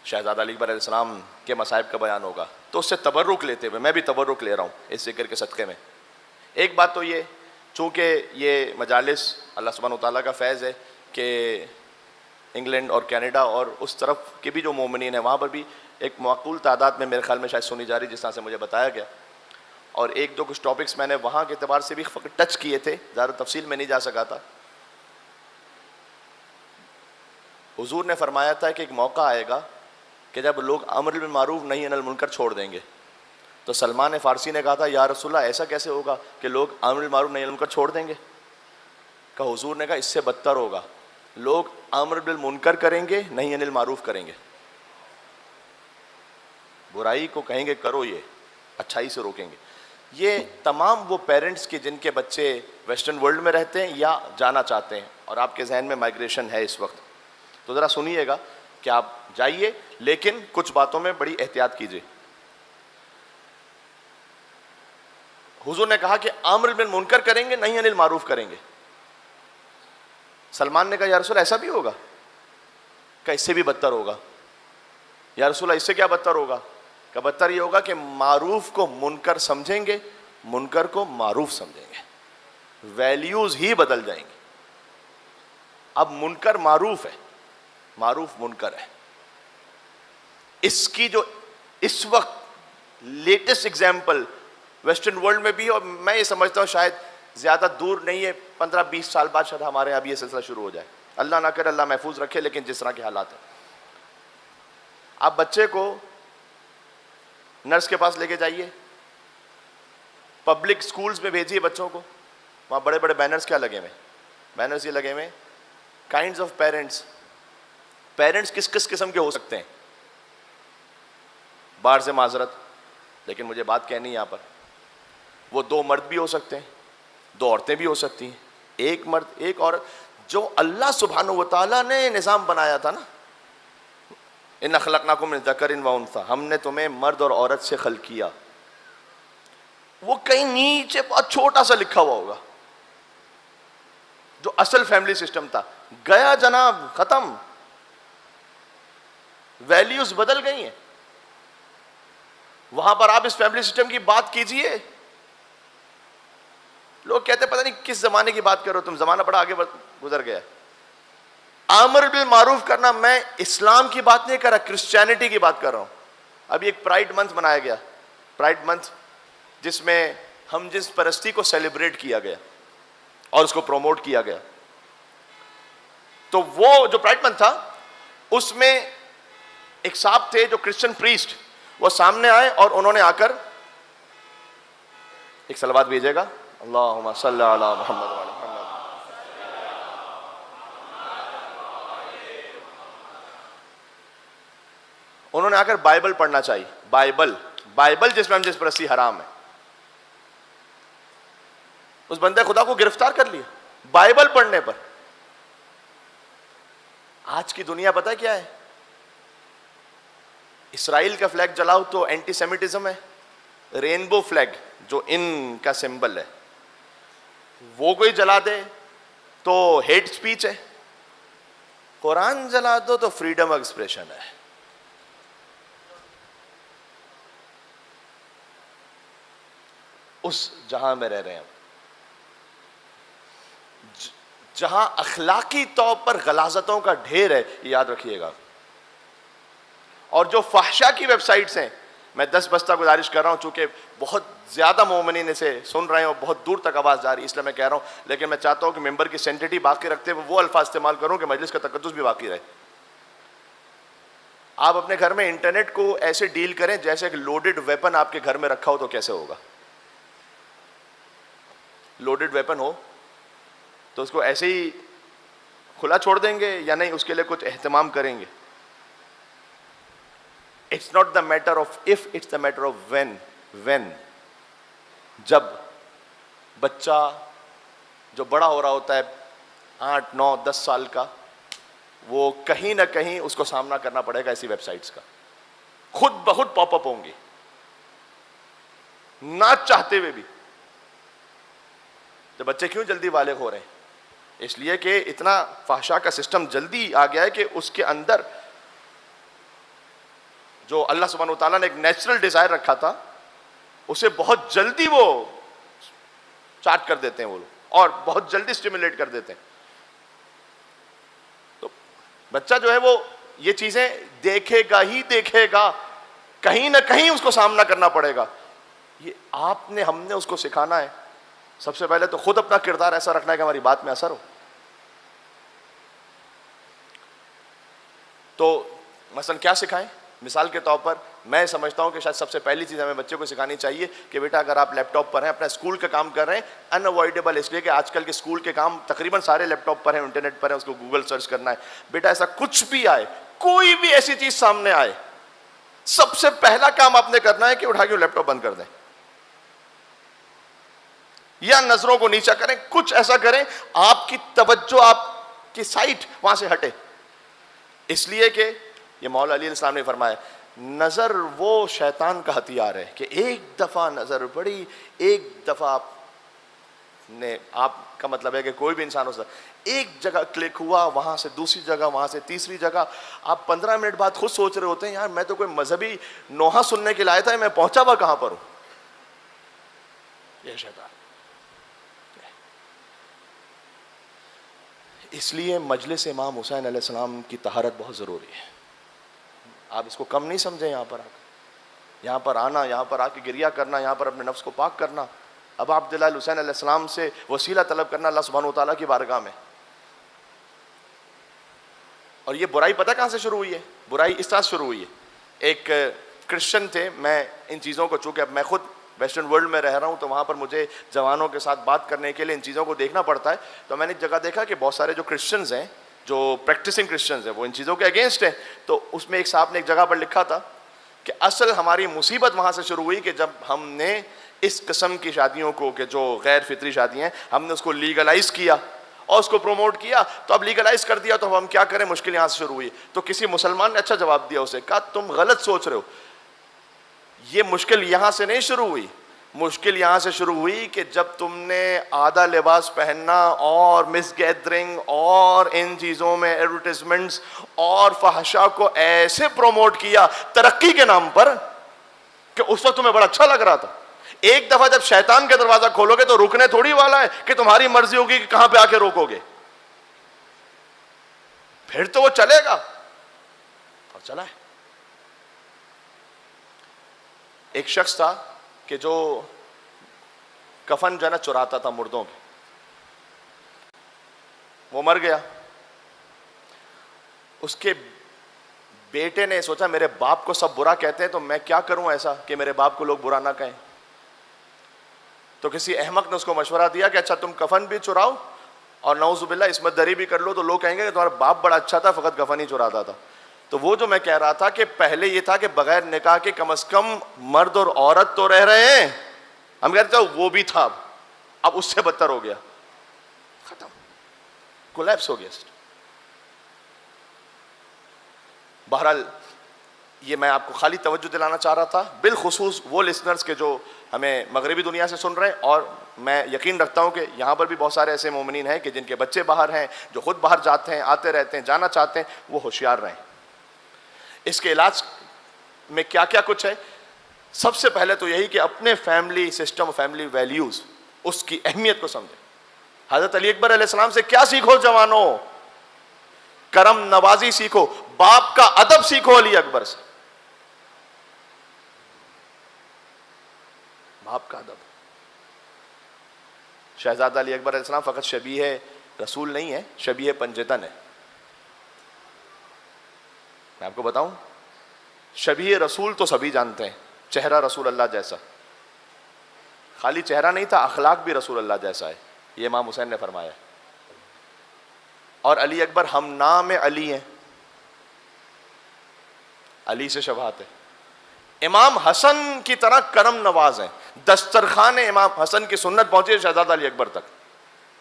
शहज़ादा अली अकबर अलैहिस्सलाम के मसाइब का बयान होगा, तो उससे तबर्रुक लेते हुए मैं भी तबर्रुक ले रहा हूँ इस जिक्र के सदक़े में। एक बात तो ये, चूँकि ये मजालिस अल्लाह सुब्हानहू व तआला का फैज़ है कि इंग्लैंड और कनाडा और उस तरफ के भी जो मोमिनीन हैं वहाँ पर भी एक माकूल तादाद में मेरे ख्याल में शायद सुनी जा रही, जिस तरह से मुझे बताया गया। और एक दो कुछ टॉपिक्स मैंने वहाँ के एतबार से भी टच किए थे, ज़्यादा तफसील में नहीं जा सका था। हुजूर ने फरमाया था कि एक मौका आएगा कि जब लोग अम्र बिल मारूफ नही अनिल मुनकर छोड़ देंगे। तो सलमान फ़ारसी ने कहा था या रसूलल्लाह ऐसा कैसे होगा कि लोग अम्र बिल मारूफ नही अनिल मुनकर छोड़ देंगे? कहा, हुजूर ने कहा इससे बदतर होगा, लोग अम्र बिल मुनकर करेंगे, नही अनिल मारूफ करेंगे। बुराई को कहेंगे करो, ये अच्छाई से रोकेंगे। ये तमाम वो पेरेंट्स के जिनके बच्चे वेस्टर्न वर्ल्ड में रहते हैं या जाना चाहते हैं और आपके जहन में माइग्रेशन है इस वक्त, तो ज़रा सुनिएगा कि आप जाइए, लेकिन कुछ बातों में बड़ी एहतियात कीजिए। हुजूर ने कहा कि अम्र बिल मुनकर करेंगे, नही अनिल मारूफ करेंगे। सलमान ने कहा या रसूल ऐसा भी होगा? क्या इससे भी बदतर होगा? या रसूल इससे क्या बदतर होगा? क्या बदतर ये होगा कि मारूफ को मुनकर समझेंगे, मुनकर को मारूफ समझेंगे, वैल्यूज ही बदल जाएंगी। अब मुनकर मारूफ है, मारूफ मुनकर है। इसकी जो इस वक्त लेटेस्ट एग्जाम्पल वेस्टर्न वर्ल्ड में भी, और मैं ये समझता हूँ शायद ज़्यादा दूर नहीं है, 15-20 साल बाद शायद हमारे यहाँ भी ये सिलसिला शुरू हो जाए। अल्लाह ना करे, अल्लाह महफूज रखे, लेकिन जिस तरह के हालात हैं, आप बच्चे को नर्स के पास लेके जाइए, पब्लिक स्कूल्स में भेजिए बच्चों को, वहाँ बड़े बड़े बैनर्स क्या लगे हुए? बैनर्स ये लगे हुए काइंड्स ऑफ पेरेंट्स। पेरेंट्स किस किस किस्म के हो सकते हैं? बाहर से माजरत, लेकिन मुझे बात कहनी है यहाँ पर, वो 2 मर्द भी हो सकते हैं, 2 औरतें भी हो सकती हैं, 1 मर्द 1 औरत, जो अल्लाह सुब्हानहू व तआला ने निज़ाम बनाया था ना, इन्ना खलक़नाकुम मिन ज़करिन व उन्सा, हमने तुम्हें मर्द और औरत से खल्क़ किया। वो कहीं नीचे बहुत छोटा सा लिखा हुआ होगा, जो असल फैमिली सिस्टम था, गया जनाब, खत्म, वैल्यूज बदल गई हैं। वहां पर आप इस फैमिली सिस्टम की बात कीजिए, लोग कहते पता नहीं किस जमाने की बात करो तुम, जमाना बड़ा आगे गुजर गया। आमर बिल मारूफ करना, मैं इस्लाम की बात नहीं कर रहा, क्रिश्चियनिटी की बात कर रहा हूं। अभी एक प्राइड मंथ मनाया गया, प्राइड मंथ, जिसमें हम जिस परस्ती को सेलिब्रेट किया गया और उसको प्रमोट किया गया। तो वो जो प्राइड मंथ था उसमें एक साहब थे जो क्रिश्चियन प्रीस्ट, वो सामने आए और उन्होंने आकर एक सलवात भेजेगा, अल्लाहुम्मा सल्ली अला मुहम्मद व अला मुहम्मद। उन्होंने आकर बाइबल पढ़ना चाहिए, बाइबल जिसमें हम जिस परस्ती हराम है, उस बंदे खुदा को गिरफ्तार कर लिया बाइबल पढ़ने पर। आज की दुनिया पता क्या है, इसराइल का फ्लैग जलाओ तो एंटीसेमिटिज्म है, रेनबो फ्लैग जो इनका सिंबल है वो कोई जला दे तो हेट स्पीच है, कुरान जला दो तो फ्रीडम ऑफ एक्सप्रेशन है। उस जहां में रह रहे हैं, जहां अखलाकी तौर पर गलाजतों का ढेर है, ये याद रखिएगा। और जो फहशा की वेबसाइट्स हैं, मैं 10 बस्ता गुजारिश कर रहा हूं, चूंकि बहुत ज्यादा मोमिनीन इसे सुन रहे हैं और बहुत दूर तक आवाज जा रही है, इसलिए मैं कह रहा हूं, लेकिन मैं चाहता हूं कि मेंबर की सेंटिटी बाकी रखते हुए वो अल्फाज इस्तेमाल करूं कि मजलिस का तकद्दुस भी बाकी रहे। आप अपने घर में इंटरनेट को ऐसे डील करें जैसे एक लोडेड वेपन आपके घर में रखा हो, तो कैसे होगा? लोडेड वेपन हो तो उसको ऐसे ही खुला छोड़ देंगे या नहीं, उसके लिए कुछ एहतमाम करेंगे? It's not the matter of if, it's the matter of when. जब बच्चा जो बड़ा हो रहा होता है 8, 9, 10 साल का, वो कहीं ना कहीं उसको सामना करना पड़ेगा ऐसी वेबसाइट्स का, खुद बहुत पॉपअप होंगी ना चाहते हुए भी। तो बच्चे क्यों जल्दी बालिग हो रहे हैं? इसलिए कि इतना फहशा का सिस्टम जल्दी आ गया है कि उसके अंदर जो अल्लाह सुब्हानहू तआला ने एक नेचुरल डिजायर रखा था, उसे बहुत जल्दी वो चार्ट कर देते हैं वो लोग, और बहुत जल्दी स्टिमुलेट कर देते हैं। तो बच्चा जो है वो ये चीजें देखेगा ही देखेगा, कहीं ना कहीं उसको सामना करना पड़ेगा। ये आपने हमने उसको सिखाना है। सबसे पहले तो खुद अपना किरदार ऐसा रखना है कि हमारी बात में असर हो। तो मसलन क्या सिखाएं? मिसाल के तौर पर मैं समझता हूं कि शायद सबसे पहली चीज हमें बच्चे को सिखानी चाहिए कि बेटा अगर आप लैपटॉप पर हैं, अपना स्कूल का काम कर रहे हैं, अनअवॉइडेबल इसलिए कि आजकल के स्कूल के काम तकरीबन सारे लैपटॉप पर हैं, इंटरनेट पर है, उसको गूगल सर्च करना है। बेटा ऐसा कुछ भी आए, कोई भी ऐसी चीज सामने आए, सबसे पहला काम आपने करना है कि उठा के लैपटॉप बंद कर दें या नजरों को नीचा करें, कुछ ऐसा करें आपकी तवज्जो आपकी साइट वहां से हटे। इसलिए कि ये मौला अली अलैहिस्सलाम ने फरमाया, नजर वो शैतान का हथियार है कि एक दफा नजर पड़ी, एक दफा आपने, आपका मतलब है कि कोई भी इंसान हो सकता, एक जगह क्लिक हुआ, वहां से दूसरी जगह, वहां से तीसरी जगह, आप 15 मिनट बाद खुद सोच रहे होते हैं यार मैं तो कोई मजहबी नोहा सुनने के लाया था, मैं पहुंचा हुआ कहां पर हूं। यह शैतान। इसलिए मजलिस इमाम हुसैन अलैहिस्सलाम की तहारत बहुत ज़रूरी है। आप इसको कम नहीं समझें। यहाँ पर आकर, यहाँ पर आना, यहाँ पर आके गिरिया करना, यहाँ पर अपने नफ्स को पाक करना, अब आप दिलाल हुसैन अलैहिस्सलाम से वसीला तलब करना अल्लाह सुब्हानहू तआला की बारगाह में। और ये बुराई पता कहाँ से शुरू हुई है? बुराई इस तरह शुरू हुई है। एक क्रिश्चियन थे, मैं इन चीज़ों को, चूँकि अब मैं खुद वेस्टर्न वर्ल्ड में रह रहा हूँ तो वहाँ पर मुझे जवानों के साथ बात करने के लिए इन चीज़ों को देखना पड़ता है। तो मैंने एक जगह देखा कि बहुत सारे जो क्रिश्चियंस हैं, जो प्रैक्टिसिंग क्रिश्चियंस हैं, वो इन चीज़ों के अगेंस्ट हैं। तो उसमें एक साहब ने एक जगह पर लिखा था कि असल हमारी मुसीबत वहाँ से शुरू हुई कि जब हमने इस किस्म की शादियों को, कि जो गैर फितरी शादियाँ हैं, हमने उसको लीगलाइज किया और उसको प्रमोट किया। तो अब लीगलाइज कर दिया तो अब हम क्या करें, मुश्किल यहाँ से शुरू हुई। तो किसी मुसलमान ने अच्छा जवाब दिया उसे, कहा तुम गलत सोच रहे हो, ये मुश्किल यहाँ से नहीं शुरू हुई, मुश्किल यहाँ से शुरू हुई कि जब तुमने आधा लिबास पहनना और मिस गैदरिंग और इन चीज़ों में एडवर्टाइजमेंट्स और फहशा को ऐसे प्रमोट किया तरक्की के नाम पर कि उस वक्त तुम्हें बड़ा अच्छा लग रहा था। एक दफा जब शैतान का दरवाजा खोलोगे तो रुकने थोड़ी वाला है कि तुम्हारी मर्जी होगी कि कहां पे आके रोकोगे, फिर तो वो चलेगा। और चला है। एक शख्स था कि जो कफन जो है ना चुराता था मुर्दों के, वो मर गया। उसके बेटे ने सोचा मेरे बाप को सब बुरा कहते हैं तो मैं क्या करूं ऐसा कि मेरे बाप को लोग बुरा ना कहें। तो किसी अहमक ने उसको मशवरा दिया कि अच्छा तुम कफन भी चुराओ और नऊजुबिल्लाह इस्मत दरी भी कर लो, तो लोग कहेंगे कि तुम्हारा बाप बड़ा अच्छा था, फकत कफन ही चुराता था। तो वो जो मैं कह रहा था कि पहले ये था कि बगैर निकाह के कम से कम मर्द और औरत तो रह रहे हैं, हम कहते हैं वो भी था, अब उससे बदतर हो गया, खत्म, कोलैप्स हो गया। बहरहाल ये मैं आपको खाली तवज्जो दिलाना चाह रहा था, बिलखुसूस वो लिसनर्स के जो हमें मगरबी दुनिया से सुन रहे हैं, और मैं यकीन रखता हूँ कि यहाँ पर भी बहुत सारे ऐसे मोमिनीन हैं कि जिनके बच्चे बाहर हैं, जो खुद बाहर जाते हैं, आते रहते हैं, जाना चाहते हैं, वो होशियार रहें। इसके इलाज में क्या क्या कुछ है, सबसे पहले तो यही कि अपने फैमिली सिस्टम, फैमिली वैल्यूज़, उसकी अहमियत को समझें। हज़रत अली अकबर अलैहिस्सलाम से क्या सीखो जवानों? करम नवाजी सीखो, बाप का अदब सीखो अली अकबर से, बाप का अदब। शहजादा अली अकबर अलैहिस्सलाम फ़कत शबीह रसूल नहीं है, शबीह पंजतन है। मैं आपको बताऊं, शबीह रसूल तो सभी जानते हैं, चेहरा रसूल अल्लाह जैसा, खाली चेहरा नहीं था, अखलाक भी रसूल अल्लाह जैसा है, ये इमाम हुसैन ने फरमाया। और अली अकबर हम नाम अली हैं, अली से शबाहत है। इमाम हसन की तरह करम नवाज हैं, दस्तरखान इमाम हसन की सुन्नत पहुंची है शहजादा अली अकबर तक,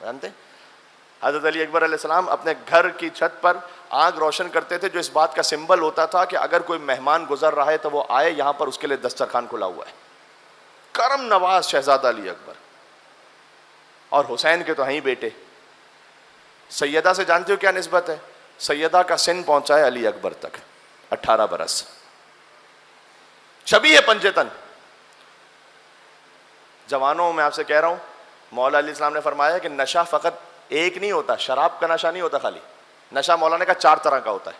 जानते हैं? हज़रत अली अकबर अलैहिस्सलाम अपने घर की छत पर आग रोशन करते थे, जो इस बात का सिंबल होता था कि अगर कोई मेहमान गुजर रहा है तो वो आए, यहाँ पर उसके लिए दस्तरखान खुला हुआ है। करम नवाज शहजादा अली अकबर। और हुसैन के तो हैं ही बेटे। सैयदा से जानते हो क्या निस्बत है? सैयदा का सिन पहुंचा है अली अकबर तक, 18 बरस। शबीह पंजतन। जवानों, मैं आपसे कह रहा हूं, मौला अली इस्लाम ने फरमाया कि नशा फ़कत एक नहीं होता, शराब का नशा नहीं होता खाली, नशा मौलाना का 4 तरह का होता है।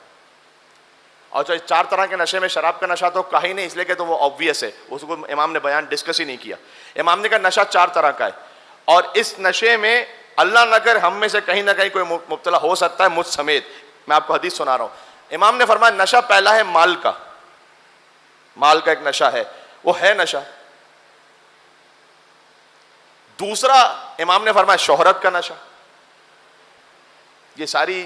और जो 4 तरह के नशे में शराब का नशा तो कहा ही नहीं, इसलिए कि तो वो ऑब्वियस है, उसको इमाम ने बयान डिस्कस ही नहीं किया। इमाम ने कहा नशा 4 तरह का है, और इस नशे में अल्लाह न कर हम में से कहीं ना कहीं कोई मुब्तला हो सकता है, मुझ समेत। मैं आपको हदीस सुना रहा हूं। इमाम ने फरमाया नशा पहला है माल का, माल का एक नशा है, वो है नशा। दूसरा इमाम ने फरमाया शोहरत का नशा। ये सारी,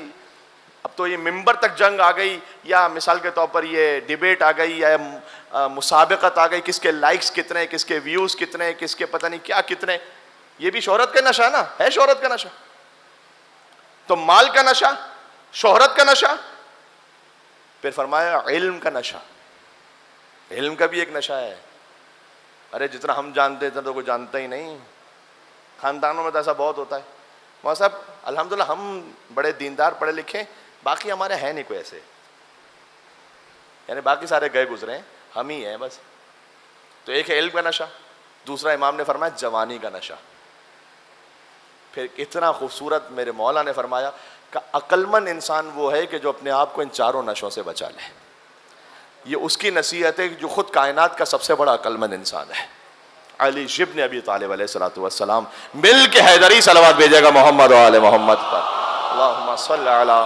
अब तो ये मिंबर तक जंग आ गई, या मिसाल के तौर पर ये डिबेट आ गई, या मुसाबिकत आ गई, किसके लाइक्स कितने, किसके व्यूज कितने, किसके पता नहीं क्या कितने। ये भी शोहरत का नशा ना है, शोहरत का नशा। तो माल का नशा, शोहरत का नशा, फिर फरमाया इल्म का नशा। इल्म का भी एक नशा है। अरे जितना हम जानते हैं तो कोई जानता ही नहीं, खानदानों में तो ऐसा बहुत होता है। मौलाना साहब अल्हम्दुलिल्लाह हम बड़े दीनदार पढ़े लिखे, बाकी हमारे हैं नहीं कोई ऐसे, यानी बाकी सारे गए गुजरे हैं, हम ही हैं बस। तो एक है इल्म का नशा, दूसरा इमाम ने फरमाया जवानी का नशा। फिर इतना खूबसूरत मेरे मौला ने फरमाया कि अक्लमंद इंसान वो है कि जो अपने आप को इन चारों नशों से बचा ले। ये उसकी नसीहत है कि जो खुद कायनात का सबसे बड़ा अक्लमंद इंसान है। अली इब्न अबी तालिब अलैहिस्सलातु वस्सलाम मिल के हैदरी सलवात भेजेगा मोहम्मद व आले मोहम्मद पर। अल्लाहुम्मा सल्लि अला।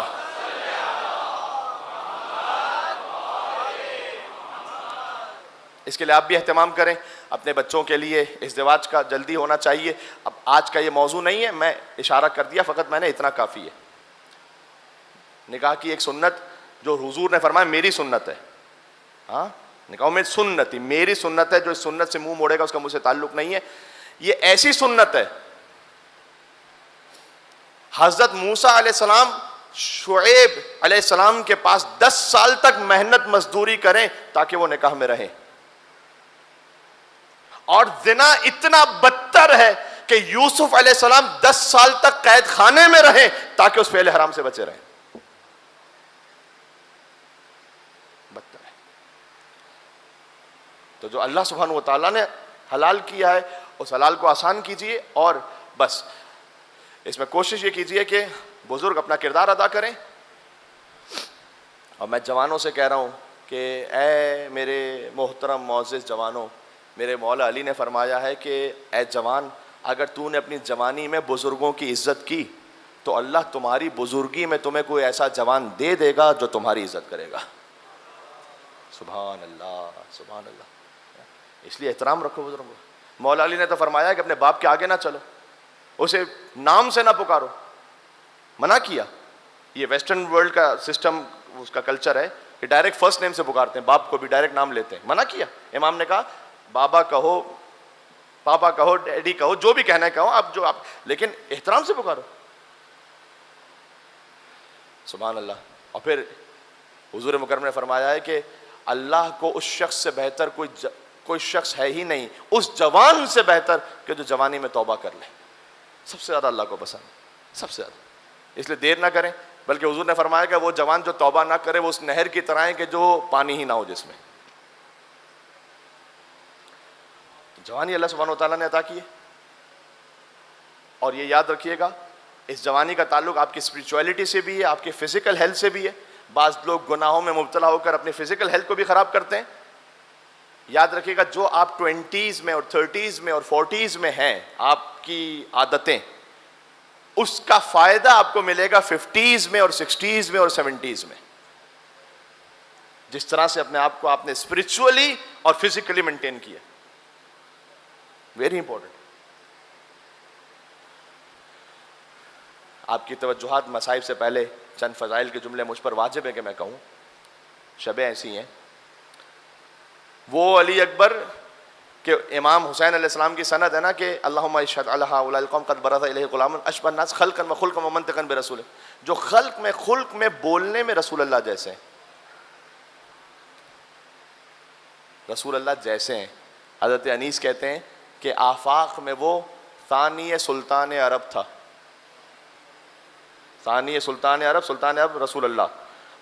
इसके लिए आप भी एहतमाम करें अपने बच्चों के लिए। इज़्दिवाज का जल्दी होना चाहिए। अब आज का ये मौजू नहीं है, मैं इशारा कर दिया, फ़कत मैंने इतना काफ़ी है। निकाह की एक सुन्नत जो हुजूर ने फरमाया मेरी सुन्नत है, हाँ निकाह में सुन्नती मेरी सुन्नत है, जो इस सुन्नत से मुंह मोड़ेगा उसका मुझसे ताल्लुक नहीं है। ये ऐसी सुन्नत है, हजरत मूसा अलैहिस्सलाम शुएब अलैहिस्सलाम के पास 10 साल तक मेहनत मजदूरी करें ताकि वो निकाह में रहें। और जिना इतना बदतर है कि यूसुफ अलैहिस्सलाम 10 साल तक कैद खाने में रहे ताकि उस फेल हराम से बचे रहें। बदतर है। तो जो अल्लाह सुब्हानहू व तआला ने हलाल किया है उस हलाल को आसान कीजिए, और बस इसमें कोशिश ये कीजिए कि बुजुर्ग अपना किरदार अदा करें। और मैं जवानों से कह रहा हूं कि ए मेरे मोहतरम मोअज़्ज़िज़ जवानों, मेरे मौला अली ने फरमाया है कि ए जवान, अगर तूने अपनी जवानी में बुजुर्गों की इज्जत की तो अल्लाह तुम्हारी बुजुर्गी में तुम्हें कोई ऐसा जवान दे देगा जो तुम्हारी इज्जत करेगा। सुभान अल्लाह, सुभान अल्लाह। इसलिए एहतराम रखो बुजुर्गों को। मौला अली ने तो फरमाया कि अपने बाप के आगे ना चलो, उसे नाम से ना पुकारो, मना किया। ये वेस्टर्न वर्ल्ड का सिस्टम, उसका कल्चर है कि डायरेक्ट फर्स्ट नेम से पुकारते हैं, बाप को भी डायरेक्ट नाम लेते हैं। मना किया। इमाम ने कहा बाबा कहो, पापा कहो, डैडी कहो, जो भी कहना है कहो आप, जो आप, लेकिन एहतराम से पुकारो। सुभान अल्लाह। और फिर हुजूर मुकर्रम ने फरमाया है कि अल्लाह को उस शख्स से बेहतर कोई शख्स है ही नहीं, उस जवान से बेहतर कि जो जवानी में तौबा कर ले। सबसे ज़्यादा अल्लाह को पसंद, सबसे ज़्यादा। इसलिए देर ना करें, बल्कि हुजूर ने फरमाया कि वो जवान जो तौबा ना करे वो उस नहर की तरह है कि जो पानी ही ना हो जिसमें। जवानी अल्लाह सुब्हानहू व तआला ने अता की है। और ये याद रखिएगा, इस जवानी का ताल्लुक आपकी स्पिरिचुअलिटी से भी है, आपके फिजिकल हेल्थ से भी है। बाज़ लोग गुनाहों में मुब्तला होकर अपनी फिजिकल हेल्थ को भी ख़राब करते हैं। याद रखिएगा, जो आप 20s में और 30s में और 40s में हैं, आपकी आदतें, उसका फ़ायदा आपको मिलेगा 50s में और 60s में और 70s में। जिस तरह से अपने आप को आपने स्पिरिचुअली और फिजिकली मेंटेन किया, वेरी इंपॉर्टेंट। आपकी तवज्जुहात मसाइब से पहले चंद फ़ज़ाइल के जुमले मुझ पर वाजिब है कि मैं कहूँ। शबें ऐसी हैं, वो अली अकबर के इमाम हुसैन अलैहिस्सलाम की सनद है ना कि अल्लाहुम्मा इशहद अला हाउलाइल कौम क़द बरज़ इलैहि ग़ुलामुन अशबह अन्नास ख़ल्क़न व ख़ुल्क़न व मंतिक़न बिरसूलिह, जो खुल्क़ में बोलने में रसूल अल्लाह जैसे हैं, रसूल अल्लाह जैसे हैं। हज़रत अनीस कहते हैं कि आफाक में वो सानी सुल्तान अरब था। सानी सुल्तान अरब रसूल अल्लाह।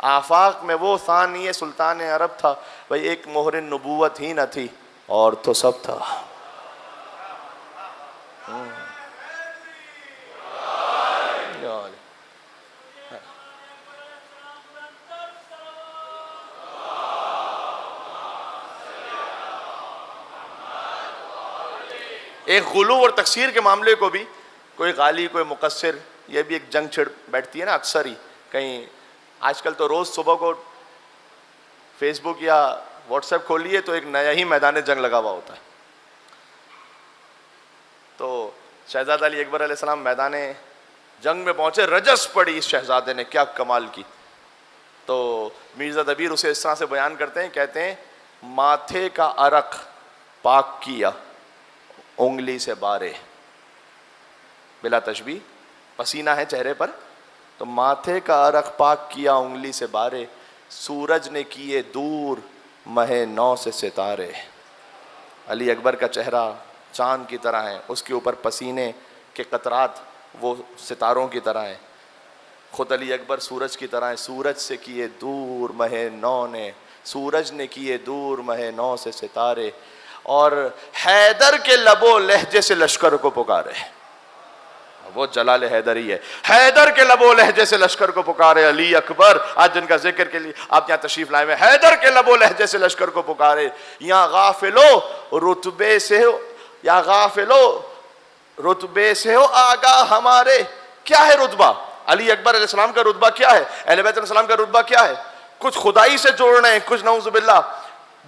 आफाक में वो सानी सुल्तान अरब था। भाई एक मोहर नबूवत ही न थी और तो सब था। एक गुलू और तकसीर के मामले को भी कोई गाली, कोई मुकस्सिर, ये भी एक जंग छिड़ बैठती है ना अक्सर ही कहीं। आजकल तो रोज़ सुबह को फेसबुक या व्हाट्सएप खोलिए तो एक नया ही मैदान जंग लगा हुआ होता है। तो शहजादा अली अकबर अलैहिस्सलाम मैदान जंग में पहुंचे, रजस पड़ी इस शहजादे ने, क्या कमाल की। तो मिर्ज़ा दबीर उसे इस तरह से बयान करते हैं, कहते हैं माथे का अरक पाक किया उंगली से बारे, बिला तशबी, पसीना है चेहरे पर, तो माथे का अरक पाक किया उंगली से बारे, सूरज ने किए दूर महे नौ से सितारे। अली अकबर का चेहरा चांद की तरह है, उसके ऊपर पसीने के कतरात वो सितारों की तरह हैं। खुद अली अकबर सूरज की तरह है। सूरज से किए दूर महे नौ ने, सूरज ने किए दूर महे नौ से सितारे, और हैदर के लबो लहजे से लश्कर को पुकारे। वो जलाल हैदर ही है। हैदर के लबो लहजे से लश्कर को पुकारे अली अकबर, आज जिनका जिक्र के लिए आप यहाँ तशरीफ लाए हुए। हैदर के लबो लहजे से लश्कर को पुकारे, यहाँ गाफिलो रुतबे से हो, या गाफिलो रुतबे से हो आगा हमारे। क्या है रुतबा? अली अकबर अलैहिस्सलाम का रुतबा क्या है? अहले बैत अलैहिस्सलाम का रुतबा क्या है? कुछ खुदाई से जोड़ना है, कुछ नऊज़ुबिल्लाह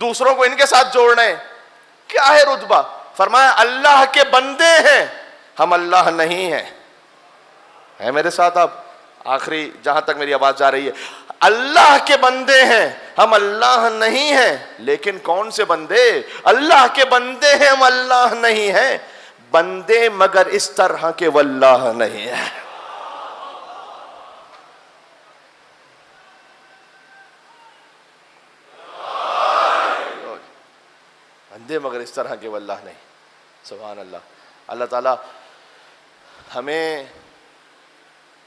दूसरों को इनके साथ जोड़ना है। क्या है रुतबा? फरमाया अल्लाह के बंदे हैं, हम अल्लाह नहीं हैं। है मेरे साथ आप? आखिरी जहां तक मेरी आवाज जा रही है, अल्लाह के बंदे हैं, हम अल्लाह नहीं हैं। लेकिन कौन से बंदे? अल्लाह के बंदे हैं, हम अल्लाह नहीं हैं। बंदे मगर इस तरह के वल्लाह नहीं है। बंदे मगर इस तरह के वल्लाह नहीं। सुभान अल्लाह। अल्लाह ताला हमें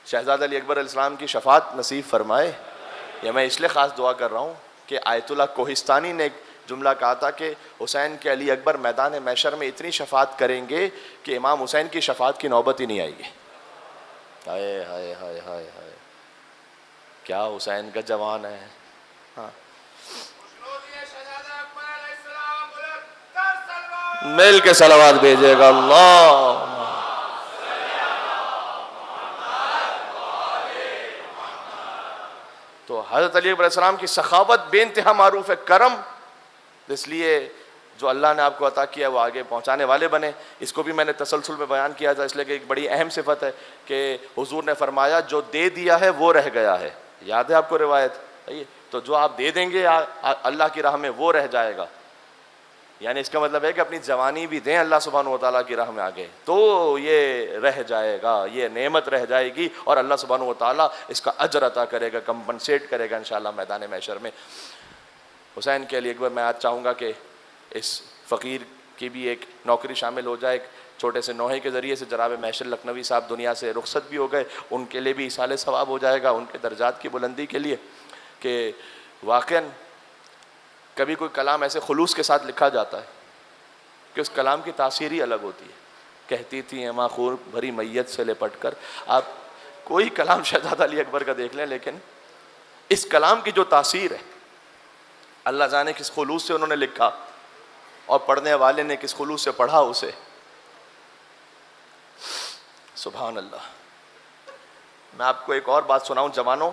शहजादा अली अकबर अलैहिस्सलाम की शफात नसीब फरमाए। यह मैं इसलिए ख़ास दुआ कर रहा हूँ कि आयतुल्लाह कोहिस्तानी ने एक जुमला कहा था कि हुसैन के अली अकबर मैदान मैशर में इतनी शफात करेंगे कि इमाम हुसैन की शफात की नौबत ही नहीं आएगी। हाय हाय हाय हाय हाय, क्या हुसैन का जवान है। हाँ, मिल के सलावत भेजेगा। अल्लाह हज़रत अली अलैहिस्सलाम की सखावत बेइंतहा मारूफ है, करम, इसलिए जो अल्लाह ने आपको अता किया वो आगे पहुंचाने वाले बने। इसको भी मैंने तसलसल में बयान किया था, इसलिए कि एक बड़ी अहम सिफत है कि हुजूर ने फरमाया जो दे दिया है वो रह गया है। याद है आपको रिवायत? तो जो आप दे देंगे अल्लाह की राह में वो रह जाएगा। यानी इसका मतलब है कि अपनी जवानी भी दें अल्लाह सुब्हानहू व तआला की राह में आगे, तो ये रह जाएगा, ये नेमत रह जाएगी और अल्लाह सुब्हानहू व तआला इसका अजर अता करेगा, कंपनसेट करेगा इंशाअल्लाह मैदान महशर में। हुसैन के लिए एक बार मैं आज चाहूँगा कि इस फ़कीर की भी एक नौकरी शामिल हो जाए। एक छोटे से नोहे के ज़रिए से जनाब महशर लखनवी साहब दुनिया से रुखसत भी हो गए, उनके लिए भी इसाले सवाब हो जाएगा, उनके दर्जात की बुलंदी के लिए। कि वाक़ईन कभी कोई कलाम ऐसे खुलूस के साथ लिखा जाता है कि उस कलाम की तासीर ही अलग होती है। कहती थी एमा खूर भरी मैयत से लिपट कर, आप कोई कलाम शहजादा अली अकबर का देख लें, लेकिन इस कलाम की जो तासीर है, अल्लाह जाने किस खुलूस से उन्होंने लिखा और पढ़ने वाले ने किस खुलूस से पढ़ा उसे। सुभान अल्लाह। मैं आपको एक और बात सुनाऊं जवानों,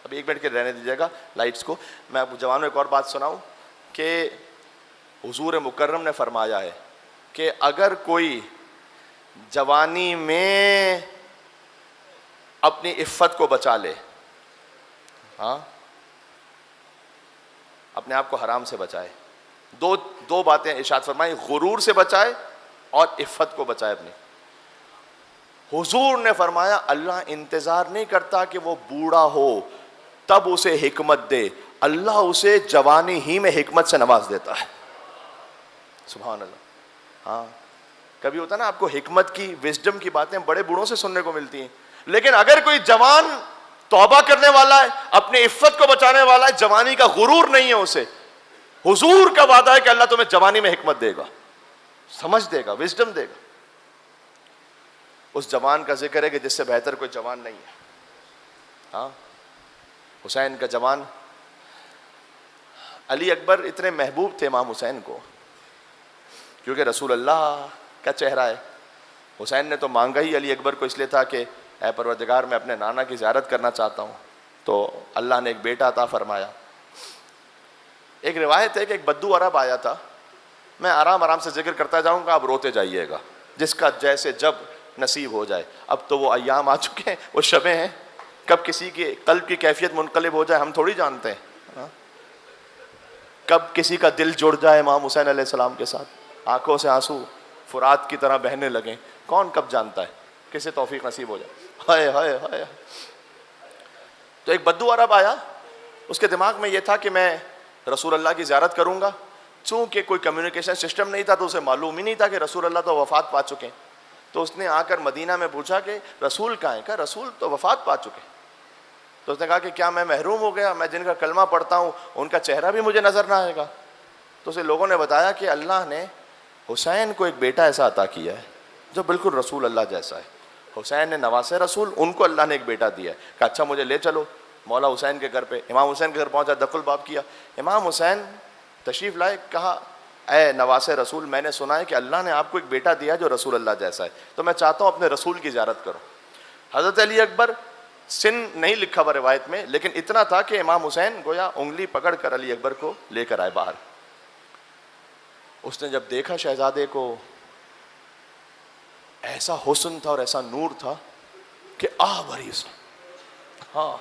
अभी एक मिनट के रहने दीजिएगा लाइट्स को। मैं आपको जवानों एक और बात सुनाऊं कि हुजूर मुकर्रम ने फरमाया है कि अगर कोई जवानी में अपनी इफ़्फ़त को बचा ले, हाँ, अपने आप को हराम से बचाए, दो बातें इरशाद फरमाई, गुरूर से बचाए और इफ़्फ़त को बचाए अपनी। हुजूर ने फरमाया अल्लाह इंतज़ार नहीं करता कि वो बूढ़ा हो तब उसे हिकमत दे, अल्लाह उसे जवानी ही में हिकमत से नवाज देता है। सुभान अल्लाह। हाँ, कभी होता ना आपको हिकमत की, विजडम की बातें बड़े बूढ़ों से सुनने को मिलती हैं, लेकिन अगर कोई जवान तौबा करने वाला है, अपनी इफ़्फ़त को बचाने वाला है, जवानी का गुरूर नहीं है उसे, हुजूर का वादा है कि अल्लाह तुम्हें जवानी में हिकमत देगा, समझ देगा, विजडम देगा। उस जवान का जिक्र है कि जिससे बेहतर कोई जवान नहीं है। हाँ, हुसैन का जवान अली अकबर इतने महबूब थे इमाम हुसैन को, क्योंकि रसूल अल्लाह का चेहरा है। हुसैन ने तो मांगा ही अली अकबर को इसलिए था कि ऐ परवरदिगार मैं अपने नाना की ज़ियारत करना चाहता हूँ, तो अल्लाह ने एक बेटा अता फरमाया। एक रिवायत है कि एक बद्दू अरब आया था, मैं आराम आराम से जिक्र करता जाऊँगा, आप रोते जाइएगा, जिसका जैसे जब नसीब हो जाए। अब तो वो अय्याम आ चुके हैं, वो शबें हैं, कब किसी की कल्ब की कैफियत मुनक़लिब हो जाए हम थोड़ी जानते हैं। हाँ? कब किसी का दिल जुड़ जाए इमाम हुसैन अलैहिस्सलाम के साथ, आंखों से आंसू फुरात की तरह बहने लगें, कौन कब जानता है, किसे तौफीक नसीब हो जाए। हाय हाय हाय। तो एक बद्दू अरब आया, उसके दिमाग में यह था कि मैं रसूल अल्लाह की ज़ियारत करूँगा। चूँकि कोई कम्युनिकेशन सिस्टम नहीं था तो उसे मालूम ही नहीं था कि रसूल अल्लाह तो वफ़ात पा चुके हैं। तो उसने आकर मदीना में पूछा कि रसूल कहाँ हैं? कहा रसूल तो वफ़ात पा चुके। तो उसने कहा कि क्या मैं महरूम हो गया, मैं जिनका कलमा पढ़ता हूँ उनका चेहरा भी मुझे नज़र ना आएगा। तो उसे लोगों ने बताया कि अल्लाह ने हुसैन को एक बेटा ऐसा अता किया है जो बिल्कुल रसूल अल्लाह जैसा है। हुसैन ने नवासे रसूल, उनको अल्लाह ने एक बेटा दिया है। कहा अच्छा मुझे ले चलो मौला हुसैन के घर पे। इमाम हुसैन के घर पहुँचा, दकुल बाब किया, इमाम हुसैन तशरीफ़ लाए। कहा ऐ नवासे रसूल, मैंने सुना है कि अल्लाह ने आपको एक बेटा दिया जो रसूल अल्लाह जैसा है, तो मैं चाहता हूँ अपने रसूल की ज़ियारत करो। हज़रत अली अकबर, सिन नहीं लिखा हुआ रिवायत में, लेकिन इतना था कि इमाम हुसैन गोया उंगली पकड़ कर अली अकबर को लेकर आए बाहर। उसने जब देखा शहजादे को, ऐसा हुस्न था और ऐसा नूर था कि आह भरी उसने। हाँ,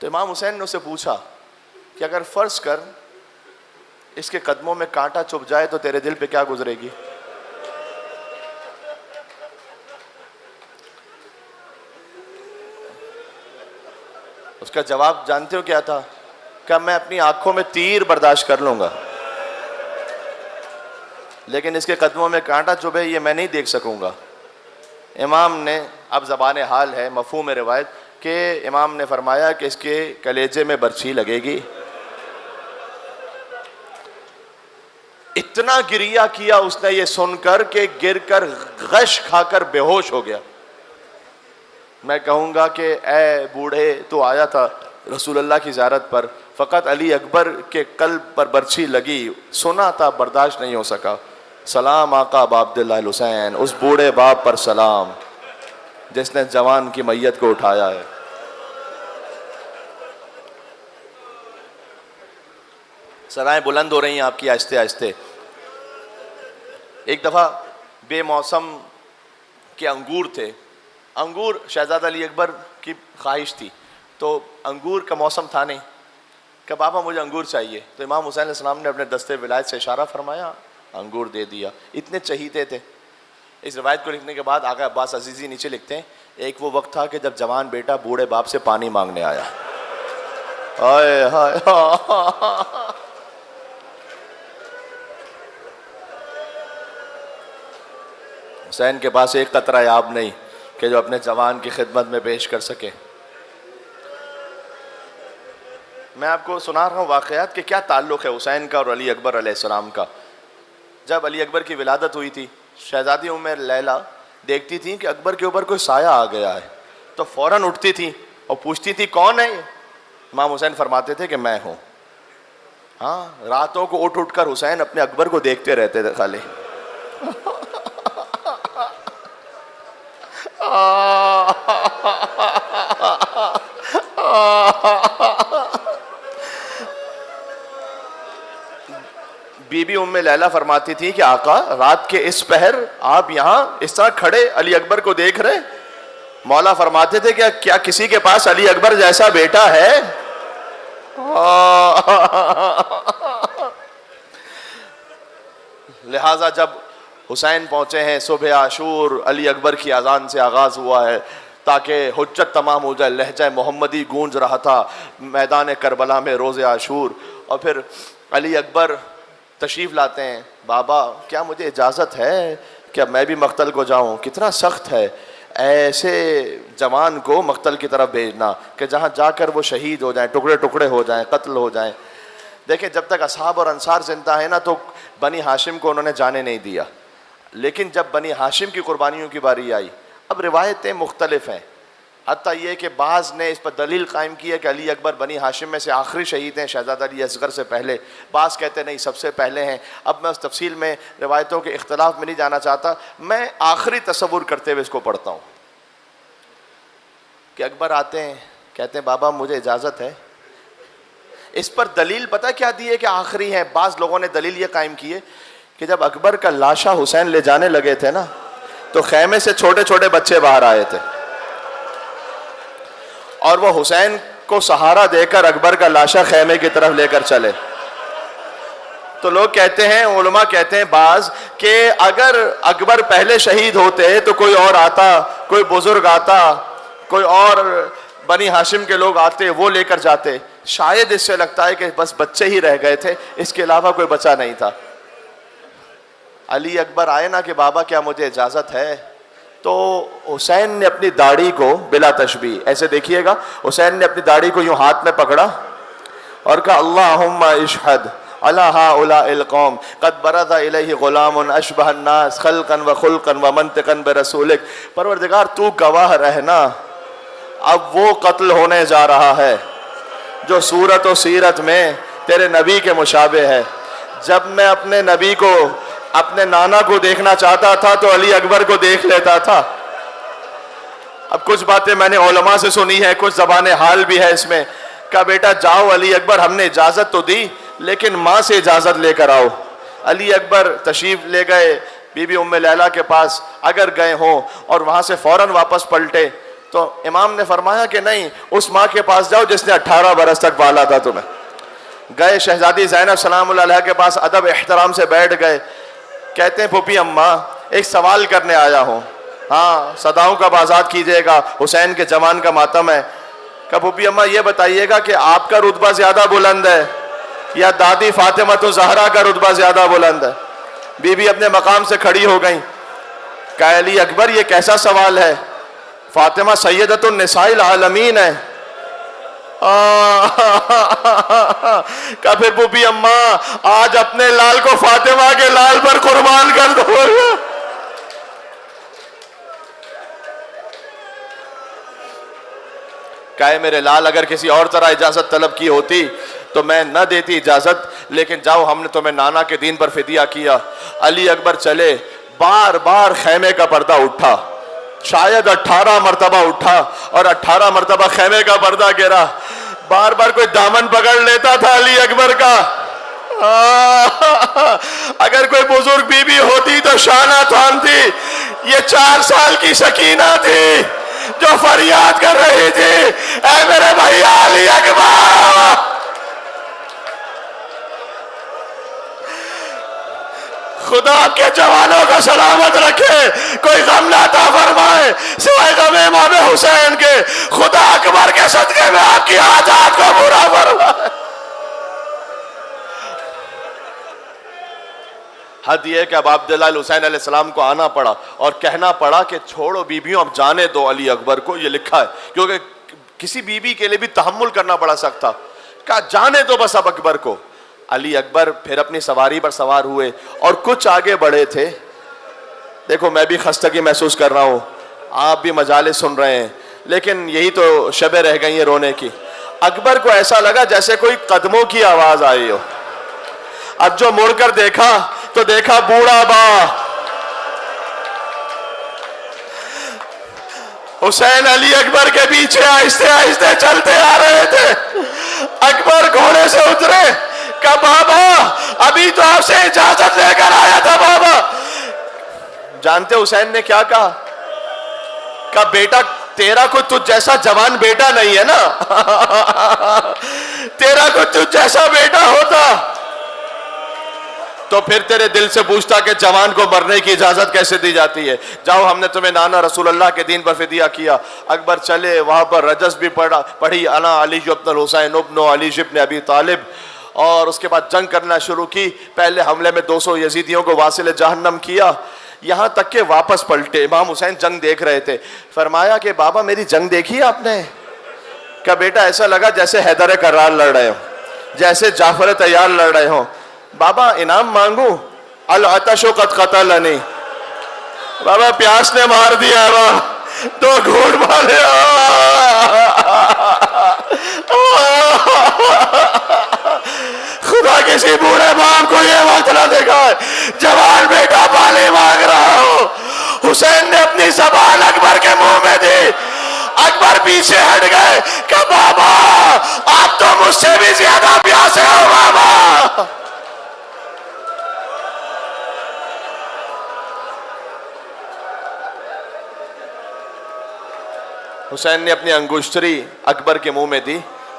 तो इमाम हुसैन ने उससे पूछा कि अगर फर्ज कर इसके कदमों में कांटा चुभ जाए तो तेरे दिल पे क्या गुजरेगी? उसका जवाब जानते हो क्या था? क्या मैं अपनी आंखों में तीर बर्दाश्त कर लूंगा, लेकिन इसके कदमों में कांटा चुभे ये मैं नहीं देख सकूंगा। इमाम ने, अब ज़बान हाल है, मफ़हूम रिवायत के इमाम ने फरमाया कि इसके कलेजे में बर्छी लगेगी। इतना गिरिया किया उसने ये सुनकर कि गिरकर गश खाकर बेहोश हो गया। मैं कहूँगा कि ए बूढ़े, तो आया था रसूल अल्लाह की ज़ियारत पर, फ़कत अली अकबर के कल्ब पर बर्छी लगी, सुना था बर्दाश्त नहीं हो सका। सलाम आका अबा अब्दुल्लाह हुसैन, उस बूढ़े बाप पर सलाम जिसने जवान की मैयत को उठाया है। सराएं बुलंद हो रही हैं आपकी आहिस्ते आहिस्ते। एक दफ़ा बेमौसम के अंगूर थे, अंगूर शहजादा अली अकबर की ख्वाहिश थी, तो अंगूर का मौसम था नहीं, कि बाबा मुझे अंगूर चाहिए। तो इमाम हुसैन अलैहिस्सलाम ने अपने दस्ते विलायत से इशारा फरमाया, अंगूर दे दिया। इतने चहीते थे। इस रवायत को लिखने के बाद आका अब्बास अजीज़ी नीचे लिखते हैं, एक वो वक्त था कि जब जवान बेटा बूढ़े बाप से पानी मांगने आया। हाय हाय हुसैन के पास एक कतरा याब नहीं कि जो अपने जवान की खिदमत में पेश कर सके। मैं आपको सुना रहा हूँ वाक़यात कि क्या ताल्लुक़ है हुसैन का और अली अकबर अलैहिस्सलाम का। जब अली अकबर की विलादत हुई थी, शहज़ादी उम्मे लैला देखती थी कि अकबर के ऊपर कोई साया आ गया है, तो फ़ौरन उठती थी और पूछती थी कौन है ये। इमाम हुसैन फरमाते थे कि मैं हूँ। हाँ, रातों को उठ कर हुसैन अपने अकबर को देखते रहते थे खाली। बीबी उम्मे लैला फरमाती थी कि आका रात के इस पहर आप यहाँ इस तरह खड़े अली अकबर को देख रहे। मौला फरमाते थे कि क्या किसी के पास अली अकबर जैसा बेटा है? लिहाजा जब हुसैन पहुंचे हैं, सुबह आशूर अली अकबर की अजान से आगाज हुआ है ताकि हुज्जत तमाम हो जाए। लहजा मोहम्मदी गूंज रहा था मैदान करबला में रोज़े आशूर। और फिर अली अकबर तशरीफ़ लाते हैं, बाबा क्या मुझे इजाज़त है क्या मैं भी मक्तल को जाऊँ? कितना सख्त है ऐसे जवान को मक्तल की तरफ भेजना कि जहाँ जाकर वो शहीद हो जाएं, टुकड़े टुकड़े हो जाएं, कत्ल हो जाएं। देखें, जब तक असहाब और अंसार जिंदा है ना, तो बनी हाशिम को उन्होंने जाने नहीं दिया, लेकिन जब बनी हाशिम की कुर्बानियों की बारी आई, अब रिवायतें मुख्तलिफ हैं। हत्ता ये कि बाज़ ने इस पर दलील कायम की है कि अली अकबर बनी हाशिम में से आखिरी शहीद हैं, शहज़ादा अली असगर से पहले। बाज़ कहते नहीं सबसे पहले हैं। अब मैं उस तफसील में रिवायतों के इख्तलाफ में नहीं जाना चाहता, मैं आखिरी तसव्वुर करते हुए इसको पढ़ता हूँ कि अकबर आते हैं, कहते हैं बाबा मुझे इजाज़त है। इस पर दलील पता क्या दी है कि आखिरी है? बाज़ लोगों ने दलील ये कायम की है कि जब अकबर का लाशा हुसैन ले जाने लगे थे ना, तो खैमे से छोटे छोटे बच्चे बाहर आए थे और वो हुसैन को सहारा देकर अकबर का लाशा खैमे की तरफ लेकर चले। तो लोग कहते हैं, उलमा कहते हैं बाज कि अगर अकबर पहले शहीद होते तो कोई और आता, कोई बुजुर्ग आता, कोई और बनी हाशिम के लोग आते, वो लेकर जाते। शायद इससे लगता है कि बस बच्चे ही रह गए थे, इसके अलावा कोई बचा नहीं था। अली अकबर आए ना कि बाबा क्या मुझे इजाज़त है, तो हुसैन ने अपनी दाढ़ी को बिला तशबीह ऐसे देखिएगा, हुसैन ने अपनी दाढ़ी को यूं हाथ में पकड़ा और कहा अल्लाहुम्मा इशहद अला हाउलाइल कौम कद बरज़ा इलैहि गुलामुन अशबहन नास खल्कन व खुल्कन व मंतिकन बिरसूलिक। परवरदिगार तू गवाह रहना, अब वो कत्ल होने जा रहा है जो सूरत और सीरत में तेरे नबी के मुशाबे है। जब मैं अपने नबी को, अपने नाना को देखना चाहता था तो अली अकबर को देख लेता था। अब कुछ बातें मैंने उलमा से सुनी है, कुछ ज़बान हाल भी है इसमें। कहा बेटा जाओ अली अकबर, हमने इजाज़त तो दी लेकिन माँ से इजाज़त लेकर आओ। अली अकबर तशरीफ़ ले गए बीबी उम्मे लैला के पास। अगर गए हों और वहाँ से फ़ौरन वापस पलटे तो इमाम ने फरमाया कि नहीं, उस माँ के पास जाओ जिसने 18 बरस तक पाला था तुम्हें। गए शहजादी ज़ैनब सलामुल्लाह अलैहा के पास, अदब एहतराम से बैठ गए। कहते हैं पुपी अम्मा एक सवाल करने आया हूँ। हाँ, सदाओं का आज़ाद कीजिएगा, हुसैन के जवान का मातम है। कहा पुपी अम्मा ये बताइएगा कि आपका रुतबा ज़्यादा बुलंद है या दादी फातिमा तो ज़हरा का रुतबा ज़्यादा बुलंद है? बीबी अपने मकाम से खड़ी हो गई। कहा अली अकबर ये कैसा सवाल है, फातिमा सैयदतुन निसाइल आलमीन है। का फिर पुपी अम्मा आज अपने लाल को फातिमा के लाल पर कुर्बान कर दो। कहे मेरे लाल अगर किसी और तरह इजाजत तलब की होती तो मैं न देती इजाजत, लेकिन जाओ हमने तुम्हें नाना के दीन पर फिदिया किया। अली अकबर चले, बार बार खैमे का पर्दा उठा, शायद 18 मरतबा उठा और 18 मरतबा खैमे का पर्दा गिरा। बार बार कोई दामन पकड़ लेता था अली अकबर का, अगर कोई बुजुर्ग बीबी होती तो शाना थामती। ये 4 साल की सकीना थी जो फरियाद कर रही थी, ऐ मेरे भैया अली अकबर, खुदा आपके जवानों को सलामत रखे, कोई गम ना अता फरमाए सिवाय गम इमाम हुसैन के। खुदा अकबर के सदके में आपकी हाजात को पूरा फरमाए। हद यह कि अब अब्दुल्लाह हुसैन अलैहिस्सलाम को आना पड़ा और कहना पड़ा कि छोड़ो बीबियों, अब जाने दो अली अकबर को। ये लिखा है, क्योंकि किसी बीबी के लिए भी तहम्मुल करना पड़ा सकता। कहा जाने दो बस अब अकबर को। अली अकबर फिर अपनी सवारी पर सवार हुए और कुछ आगे बढ़े थे। देखो मैं भी खस्तगी महसूस कर रहा हूं, आप भी मजाले सुन रहे हैं, लेकिन यही तो शबे रह गई है रोने की। अकबर को ऐसा लगा जैसे कोई कदमों की आवाज आई हो। अब जो मुड़कर देखा तो देखा बूढ़ा बा हुसैन अली अकबर के पीछे आहिस्ते आहिस्ते चलते आ रहे थे। अकबर घोड़े से उतरे, कहा बाबा अभी तो आपसे इजाजत लेकर आया था बाबा। जानते हुसैन ने क्या कहा? कहा बेटा तेरा को तुझ जैसा जवान बेटा नहीं है ना। तेरा को तुझ जैसा बेटा होता तो फिर तेरे दिल से पूछता कि जवान को मरने की इजाजत कैसे दी जाती है। जाओ हमने तुम्हें नाना रसूलुल्लाह के दीन पर फिदिया किया। अकबर चले, वहां पर रजस भी पढ़ी, अना अली इब्न हुसैन इब्न अली इब्न अबी तालिब, और उसके बाद जंग करना शुरू की। पहले हमले में 200 यजीदियों को वासिल जहन्नम किया, यहां तक के वापस पलटे। इमाम हुसैन जंग देख रहे थे। फरमाया कि बाबा मेरी जंग देखी आपने? क्या बेटा ऐसा लगा जैसे हैदर करार लड़ रहे हो, जैसे जाफर तैयार लड़ रहे हो। बाबा इनाम मांगू? अल अतशो कत कतलनी, बाबा प्यास ने मार दिया। दो घूट मारे। खुदा किसी बूढ़े बाप को ये वक्त ना देखा है, जवान बेटा पानी मांग रहा हो। हुसैन ने अपनी ज़बान अकबर के मुंह में दी। अकबर पीछे हट गए। कि बाबा आप तो मुझसे भी ज्यादा प्यासे हो बाबा। हुसैन ने अपनी अंगुष्ठरी अकबर के मुंह में दी।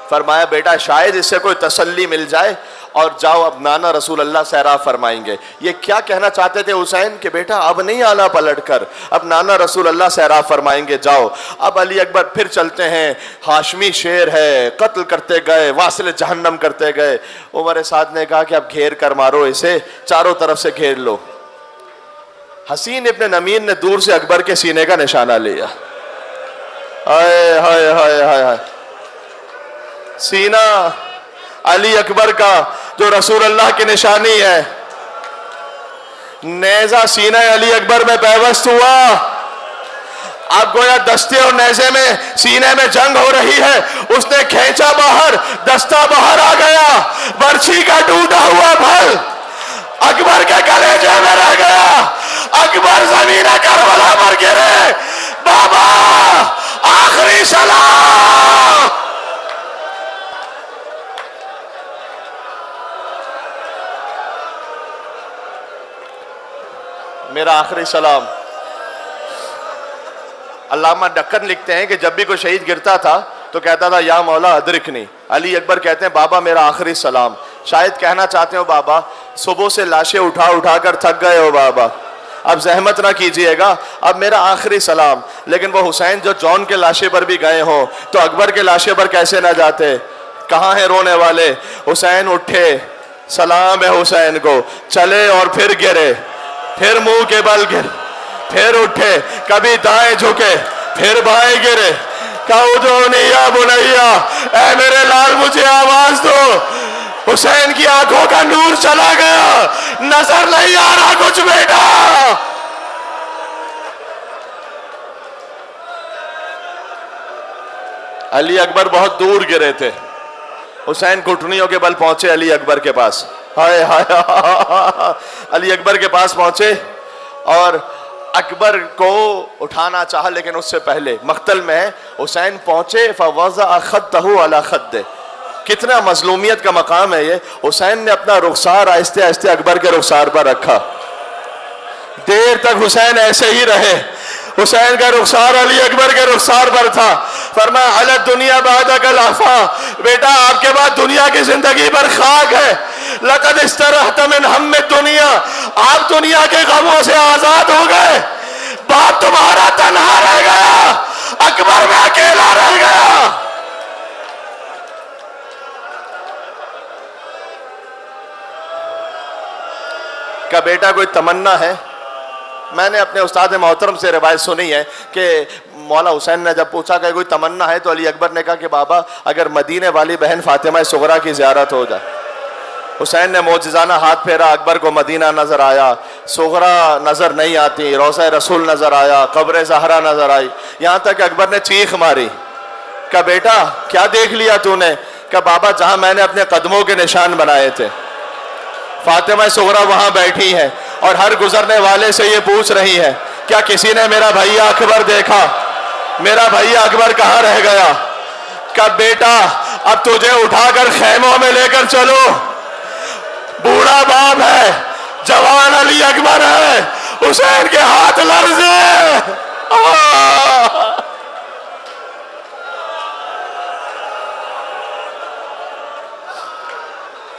फरमाया बेटा शायद इससे कोई तसल्ली मिल जाए, और जाओ अब नाना रसूल अल्लाह सहरा फरमाएंगे। ये क्या कहना चाहते थे हुसैन कि बेटा अब नहीं आना पलट कर, अब नाना रसूल अल्लाह सहरा फरमाएंगे, जाओ। अब अली अकबर फिर चलते हैं। हाशमी शेर है, कत्ल करते गए, वासिल जहन्नम करते गए। उमर साद ने कहा कि अब घेर कर मारो इसे, चारों तरफ से घेर लो। हसीन इब्न नमीर ने दूर से अकबर के सीने का निशाना लिया। हाय हाय हाय हाय हाय, सीना अली अकबर का जो रसूल अल्लाह की निशानी है। नेजा सीना अली अकबर में पैवस्त हुआ। अब गोया दस्ते और नेजे में सीने में जंग हो रही है। उसने खींचा बाहर, दस्ता बाहर आ गया, बर्छी का टूटा हुआ फल अकबर के कलेजे में रह गया। अकबर जमीन करबला पर गिरे। बाबा आखिरी सलाम। मेरा आखिरी सलाम। अल्लामा डक्कन लिखते हैं कि जब भी कोई शहीद गिरता था तो कहता था या मौला अदरिकनी। अली अकबर कहते हैं बाबा मेरा आखिरी सलाम। शायद कहना चाहते हो बाबा सुबह से लाशें उठा उठा कर थक गए हो बाबा, अब जहमत ना कीजिएगा, अब मेरा आखिरी सलाम। लेकिन वो हुसैन जो जॉन के लाशे पर भी गए हो तो अकबर के लाशे पर कैसे ना जाते? कहाँ हैं रोने वाले? हुसैन उठे, सलाम है हुसैन को, चले और फिर गिरे, फिर मुंह के बल गिर, फिर उठे, कभी दाएं झुके, फिर बाएं गिरे। या बुनैया, ऐ मेरे लाल मुझे आवाज दो। हुसैन की आंखों का नूर चला गया, नजर नहीं आ रहा कुछ बेटा। अली अकबर बहुत दूर गिरे थे। हुसैन घुटनियों के बल पहुंचे अली अकबर के पास। हाय हाय अली अकबर के पास पहुंचे और अकबर को उठाना चाहा, लेकिन उससे पहले मख्तल में हुसैन पहुंचे। फवज़अ खद्दहु अला खद्दे, कितना मजलूमियत का मकाम है ये। हुसैन ने अपना रुखसार आहिस्ते आहिस्ते अकबर के रुखसार पर रखा, देर तक हुसैन ऐसे ही रहे। हुसैन का रुखसार अली अकबर के रुखसार पर था। फरमाया अलग दुनिया बाद अकल आफा, बेटा आपके बाद दुनिया की जिंदगी पर खाक है। लक़द इस्तरहत मिन हम्मे दुनिया, आप दुनिया के गमों से आजाद हो गए। बाप तुम्हारा तन्हा रह गया, अकबर में अकेला रह गया। क्या बेटा कोई तमन्ना है? मैंने अपने उस्ताद मोहतरम से रिवायत सुनी है कि मौला हुसैन ने जब पूछा कि कोई तमन्ना है तो अली अकबर ने कहा कि बाबा अगर मदीने वाली बहन फातिमा सुगरा की ज़ियारत हो जाए। हुसैन ने मौजज़ाना हाथ फेरा, अकबर को मदीना नज़र आया, सुगरा नज़र नहीं आती, रोज़ा रसूल नज़र आया, कब्र ज़हरा नज़र आई। यहाँ तक अकबर ने चीख मारी, कहा बेटा क्या देख लिया तूने? कहा बाबा जहाँ मैंने अपने कदमों के निशान बनाए थे फातिमा सुगरा वहाँ बैठी है और हर गुजरने वाले से ये पूछ रही है क्या किसी ने मेरा भैया अकबर देखा? मेरा भैया अकबर कहाँ रह गया? कब बेटा अब तुझे उठाकर खेमों में लेकर चलो, बूढ़ा बाप है, जवान अली अकबर है, हुसैन के हाथ लर्ज़े।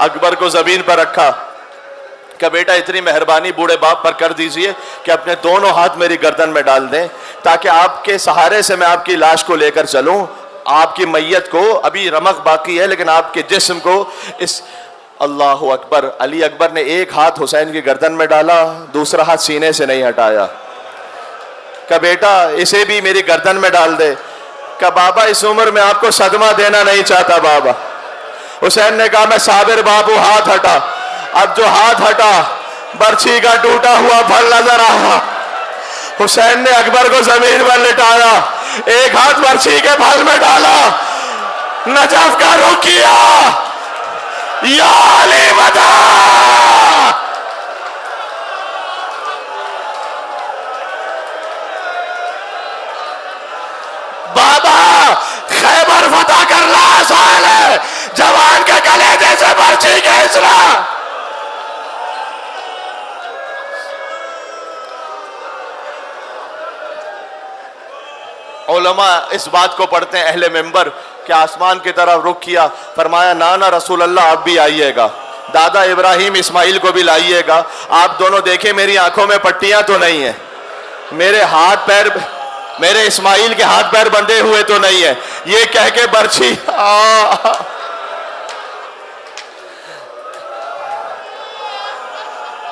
अकबर को जमीन पर रखा, क्या बेटा इतनी मेहरबानी बूढ़े बाप पर कर दीजिए कि अपने दोनों हाथ मेरी गर्दन में डाल दें ताकि आपके सहारे से मैं आपकी लाश को लेकर चलूं। आपकी मैयत को अभी रमक बाकी है लेकिन आपके जिस्म को इस अल्लाह अकबर। अली अकबर ने एक हाथ हुसैन की गर्दन में डाला, दूसरा हाथ सीने से नहीं हटाया। क्या बेटा इसे भी मेरी गर्दन में डाल दे। क्या बाबा इस उम्र में आपको सदमा देना नहीं चाहता बाबा। हुसैन ने कहा मैं साबिर बाबू, हाथ हटा। अब जो हाथ हटा बर्छी का टूटा हुआ फल नजर आया। हुसैन ने अकबर को जमीन पर लिटाया, एक हाथ बर्छी के फल में डाला, नजफ का रुख किया, या अली मदा। बाबा खैबर फतह करना आसान है, जवान के कलेजे से बर्छी खींचना। उलमा इस बात को पढ़ते हैं अहले मिंबर कि आसमान की तरफ रुख किया, फरमाया नाना रसूल अल्लाह आप भी आइएगा, दादा इब्राहिम इस्माइल को भी लाइएगा। आप दोनों देखें मेरी आंखों में पट्टियां तो नहीं है, मेरे हाथ पैर, मेरे इस्माइल के हाथ पैर बंधे हुए तो नहीं है। ये कह के बर्छी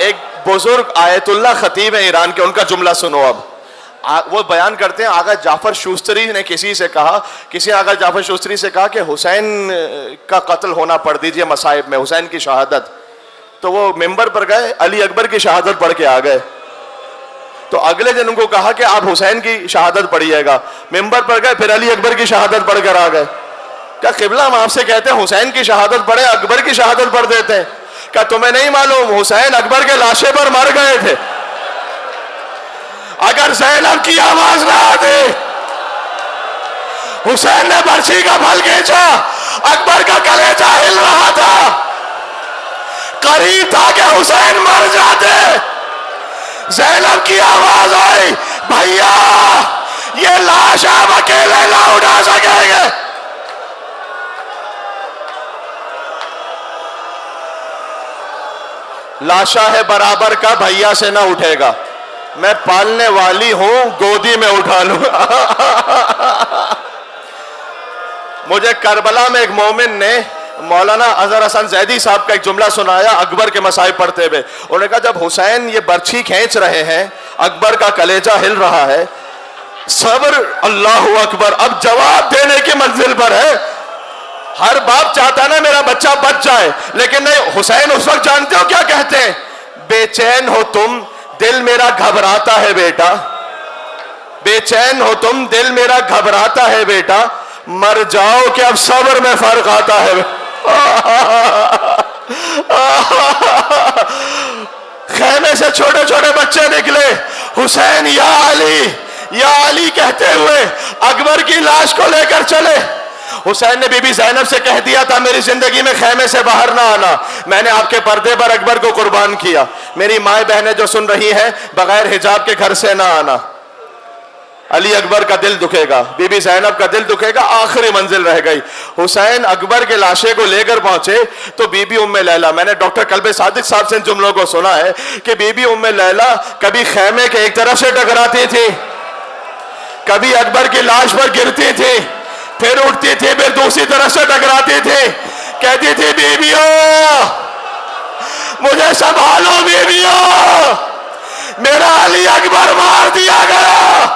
एक बुजुर्ग आयतुल्लाह खतीब है ईरान के, उनका जुमला सुनो। अब वो बयान करते हैं आगा जाफर शूस्तरी ने किसी से कहा, किसी आगा जाफर शूस्तरी से कहा कि हुसैन का कत्ल होना पढ़ दीजिए मसाइब में, हुसैन की शहादत। तो वो मिंबर पर गए, अली अकबर की शहादत पढ़ के आ गए। तो अगले दिन उनको कहा कि आप हुसैन की शहादत पढ़िएगा। मिंबर पर गए, फिर अली अकबर की शहादत पढ़ कर आ गए। क्या किबला हम आपसे कहते हैं हुसैन की शहादत पढ़े, अकबर की शहादत पढ़ देते हैं? क्या तुम्हें नहीं मालूम हुसैन अकबर के लाशे पर मर गए थे? अगर ज़ैनब की आवाज ना आती, हुसैन ने बर्छी का फल खींचा, अकबर का कलेजा हिल रहा था, करीब था कि हुसैन मर जाते। ज़ैनब की आवाज आई, भैया ये लाश आप अकेले ना उठा सकेंगे। लाशा है बराबर का, भैया से ना उठेगा, मैं पालने वाली हूं, गोदी में उठा लूंगा। मुझे करबला में एक मोमिन ने मौलाना अजहर हसन जैदी साहब का एक जुमला सुनाया अकबर के मसाइब पढ़ते हुए। उन्होंने कहा जब हुसैन ये बर्छी खींच रहे हैं, अकबर का कलेजा हिल रहा है, सब्र, अल्लाह अकबर, अब जवाब देने की मंजिल पर है। हर बाप चाहता ना मेरा बच्चा बच जाए, लेकिन नहीं, हुसैन उस वक्त जानते हो क्या कहते हैं? बेचैन हो तुम, दिल मेरा घबराता है बेटा, बेचैन हो तुम, दिल मेरा घबराता है बेटा, मर जाओ कि अब सब्र में फर्क आता है। खेमे से छोटे छोटे बच्चे निकले, हुसैन या अली कहते हुए अकबर की लाश को लेकर चले। हुसैन ने बीबी ज़ैनब से कह दिया था मेरी जिंदगी में खैमे से बाहर ना आना, मैंने आपके पर्दे पर अकबर को कुर्बान किया। मेरी माए बहनें जो सुन रही हैं, बगैर हिजाब के घर से ना आना। अली अकबर का दिल दुखेगा, बीबी ज़ैनब का दिल दुखेगा, आखिरी मंजिल रह गई। हुसैन अकबर के लाशे को लेकर पहुंचे तो बीबी उम्मे लैला, मैंने डॉक्टर कल्बे सादिक साहब से इन जुमलों को सुना है कि बीबी उम्मे लैला कभी खैमे के एक तरफ से टकराती थी, कभी अकबर की लाश पर गिरती थी, फिर उठती थी, फिर दूसरी तरफ से टकराती थी, कहती थी बीबियों मुझे संभालो, बीबियों मेरा अली अकबर मार दिया गया।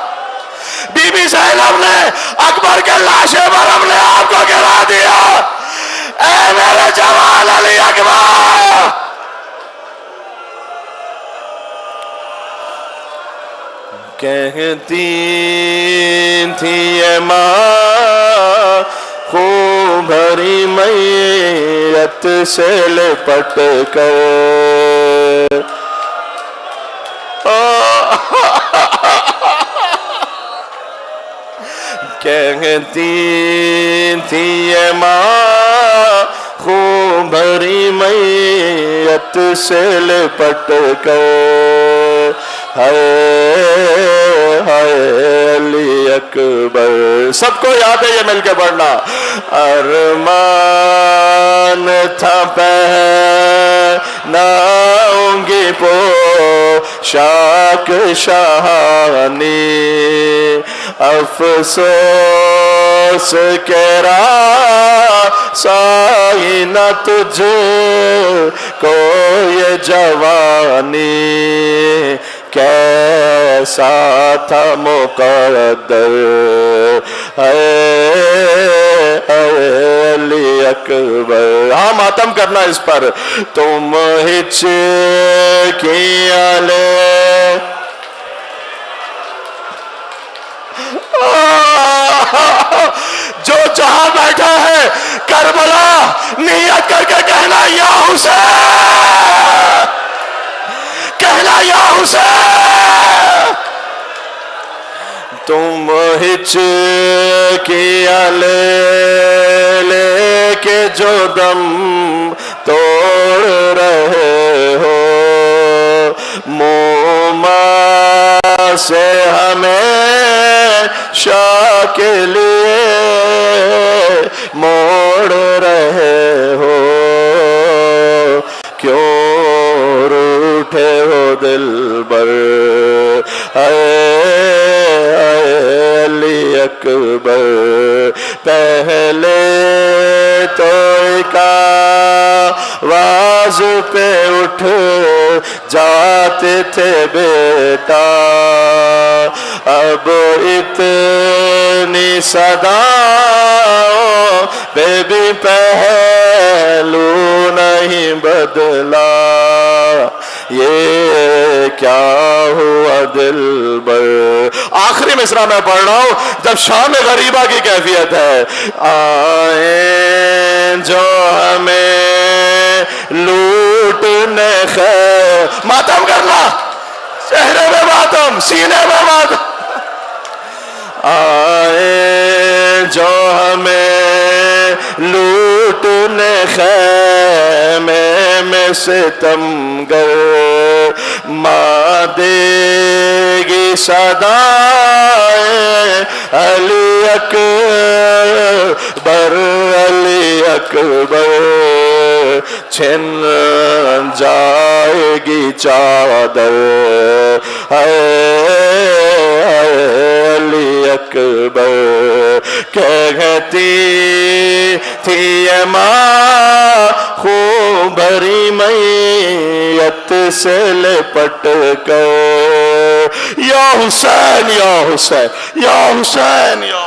बीबी ज़ैनब ने अकबर के लाशे पर अपने आप को गिरा दिया। ऐ मेरे जवान अली अकबर, कहती थी ये माँ खूब भरी मैयत से लिपट कर, कहती थी ये माँ खूब भरी मैयत से लिपट कर, हाय हाय अली अकबर। सबको याद है ये मिलके पढ़ना। अरमान था पहनाऊंगी पोशाक शाहानी, अफसोस के रासाई न तुझ को ये जवानी, कैसा था मुक़द्दर है अली अकबर। हाँ मातम करना इस पर, तुम हिचकियां ले जो जहां बैठा है करबला नियत करके कहना या हुसैन, कहना या हुसैन। तुम हिचकियां ले के जो दम तोड़ रहे हो, मुमा से हमें के लिए मोड़ रहे हो, क्यों रूठे हो दिलबर अली अकबर। पहले तो का आवाज पे उठ जाते थे बेटा, अब इतनी सदाओं पे भी पहलू नहीं बदला, ये क्या हुआ दिलबर। आखिरी मिसरा मैं पढ़ रहा हूं, जब शाम गरीबा की कैफियत है, आए जो हमें लूटने खैर, मातम करना, चेहरे में मातम, सीने में मातम। आए जो हमें लूटने खैमे में सितमगर, माँ देगी सदाएं अली अकबर, अली अकबर। छिन जाएगी चादर अली अकबर। कहती थी ये माँ खूब भरी मैयत से लिपट कर, या हुसैन या हुसैन या हुसैन या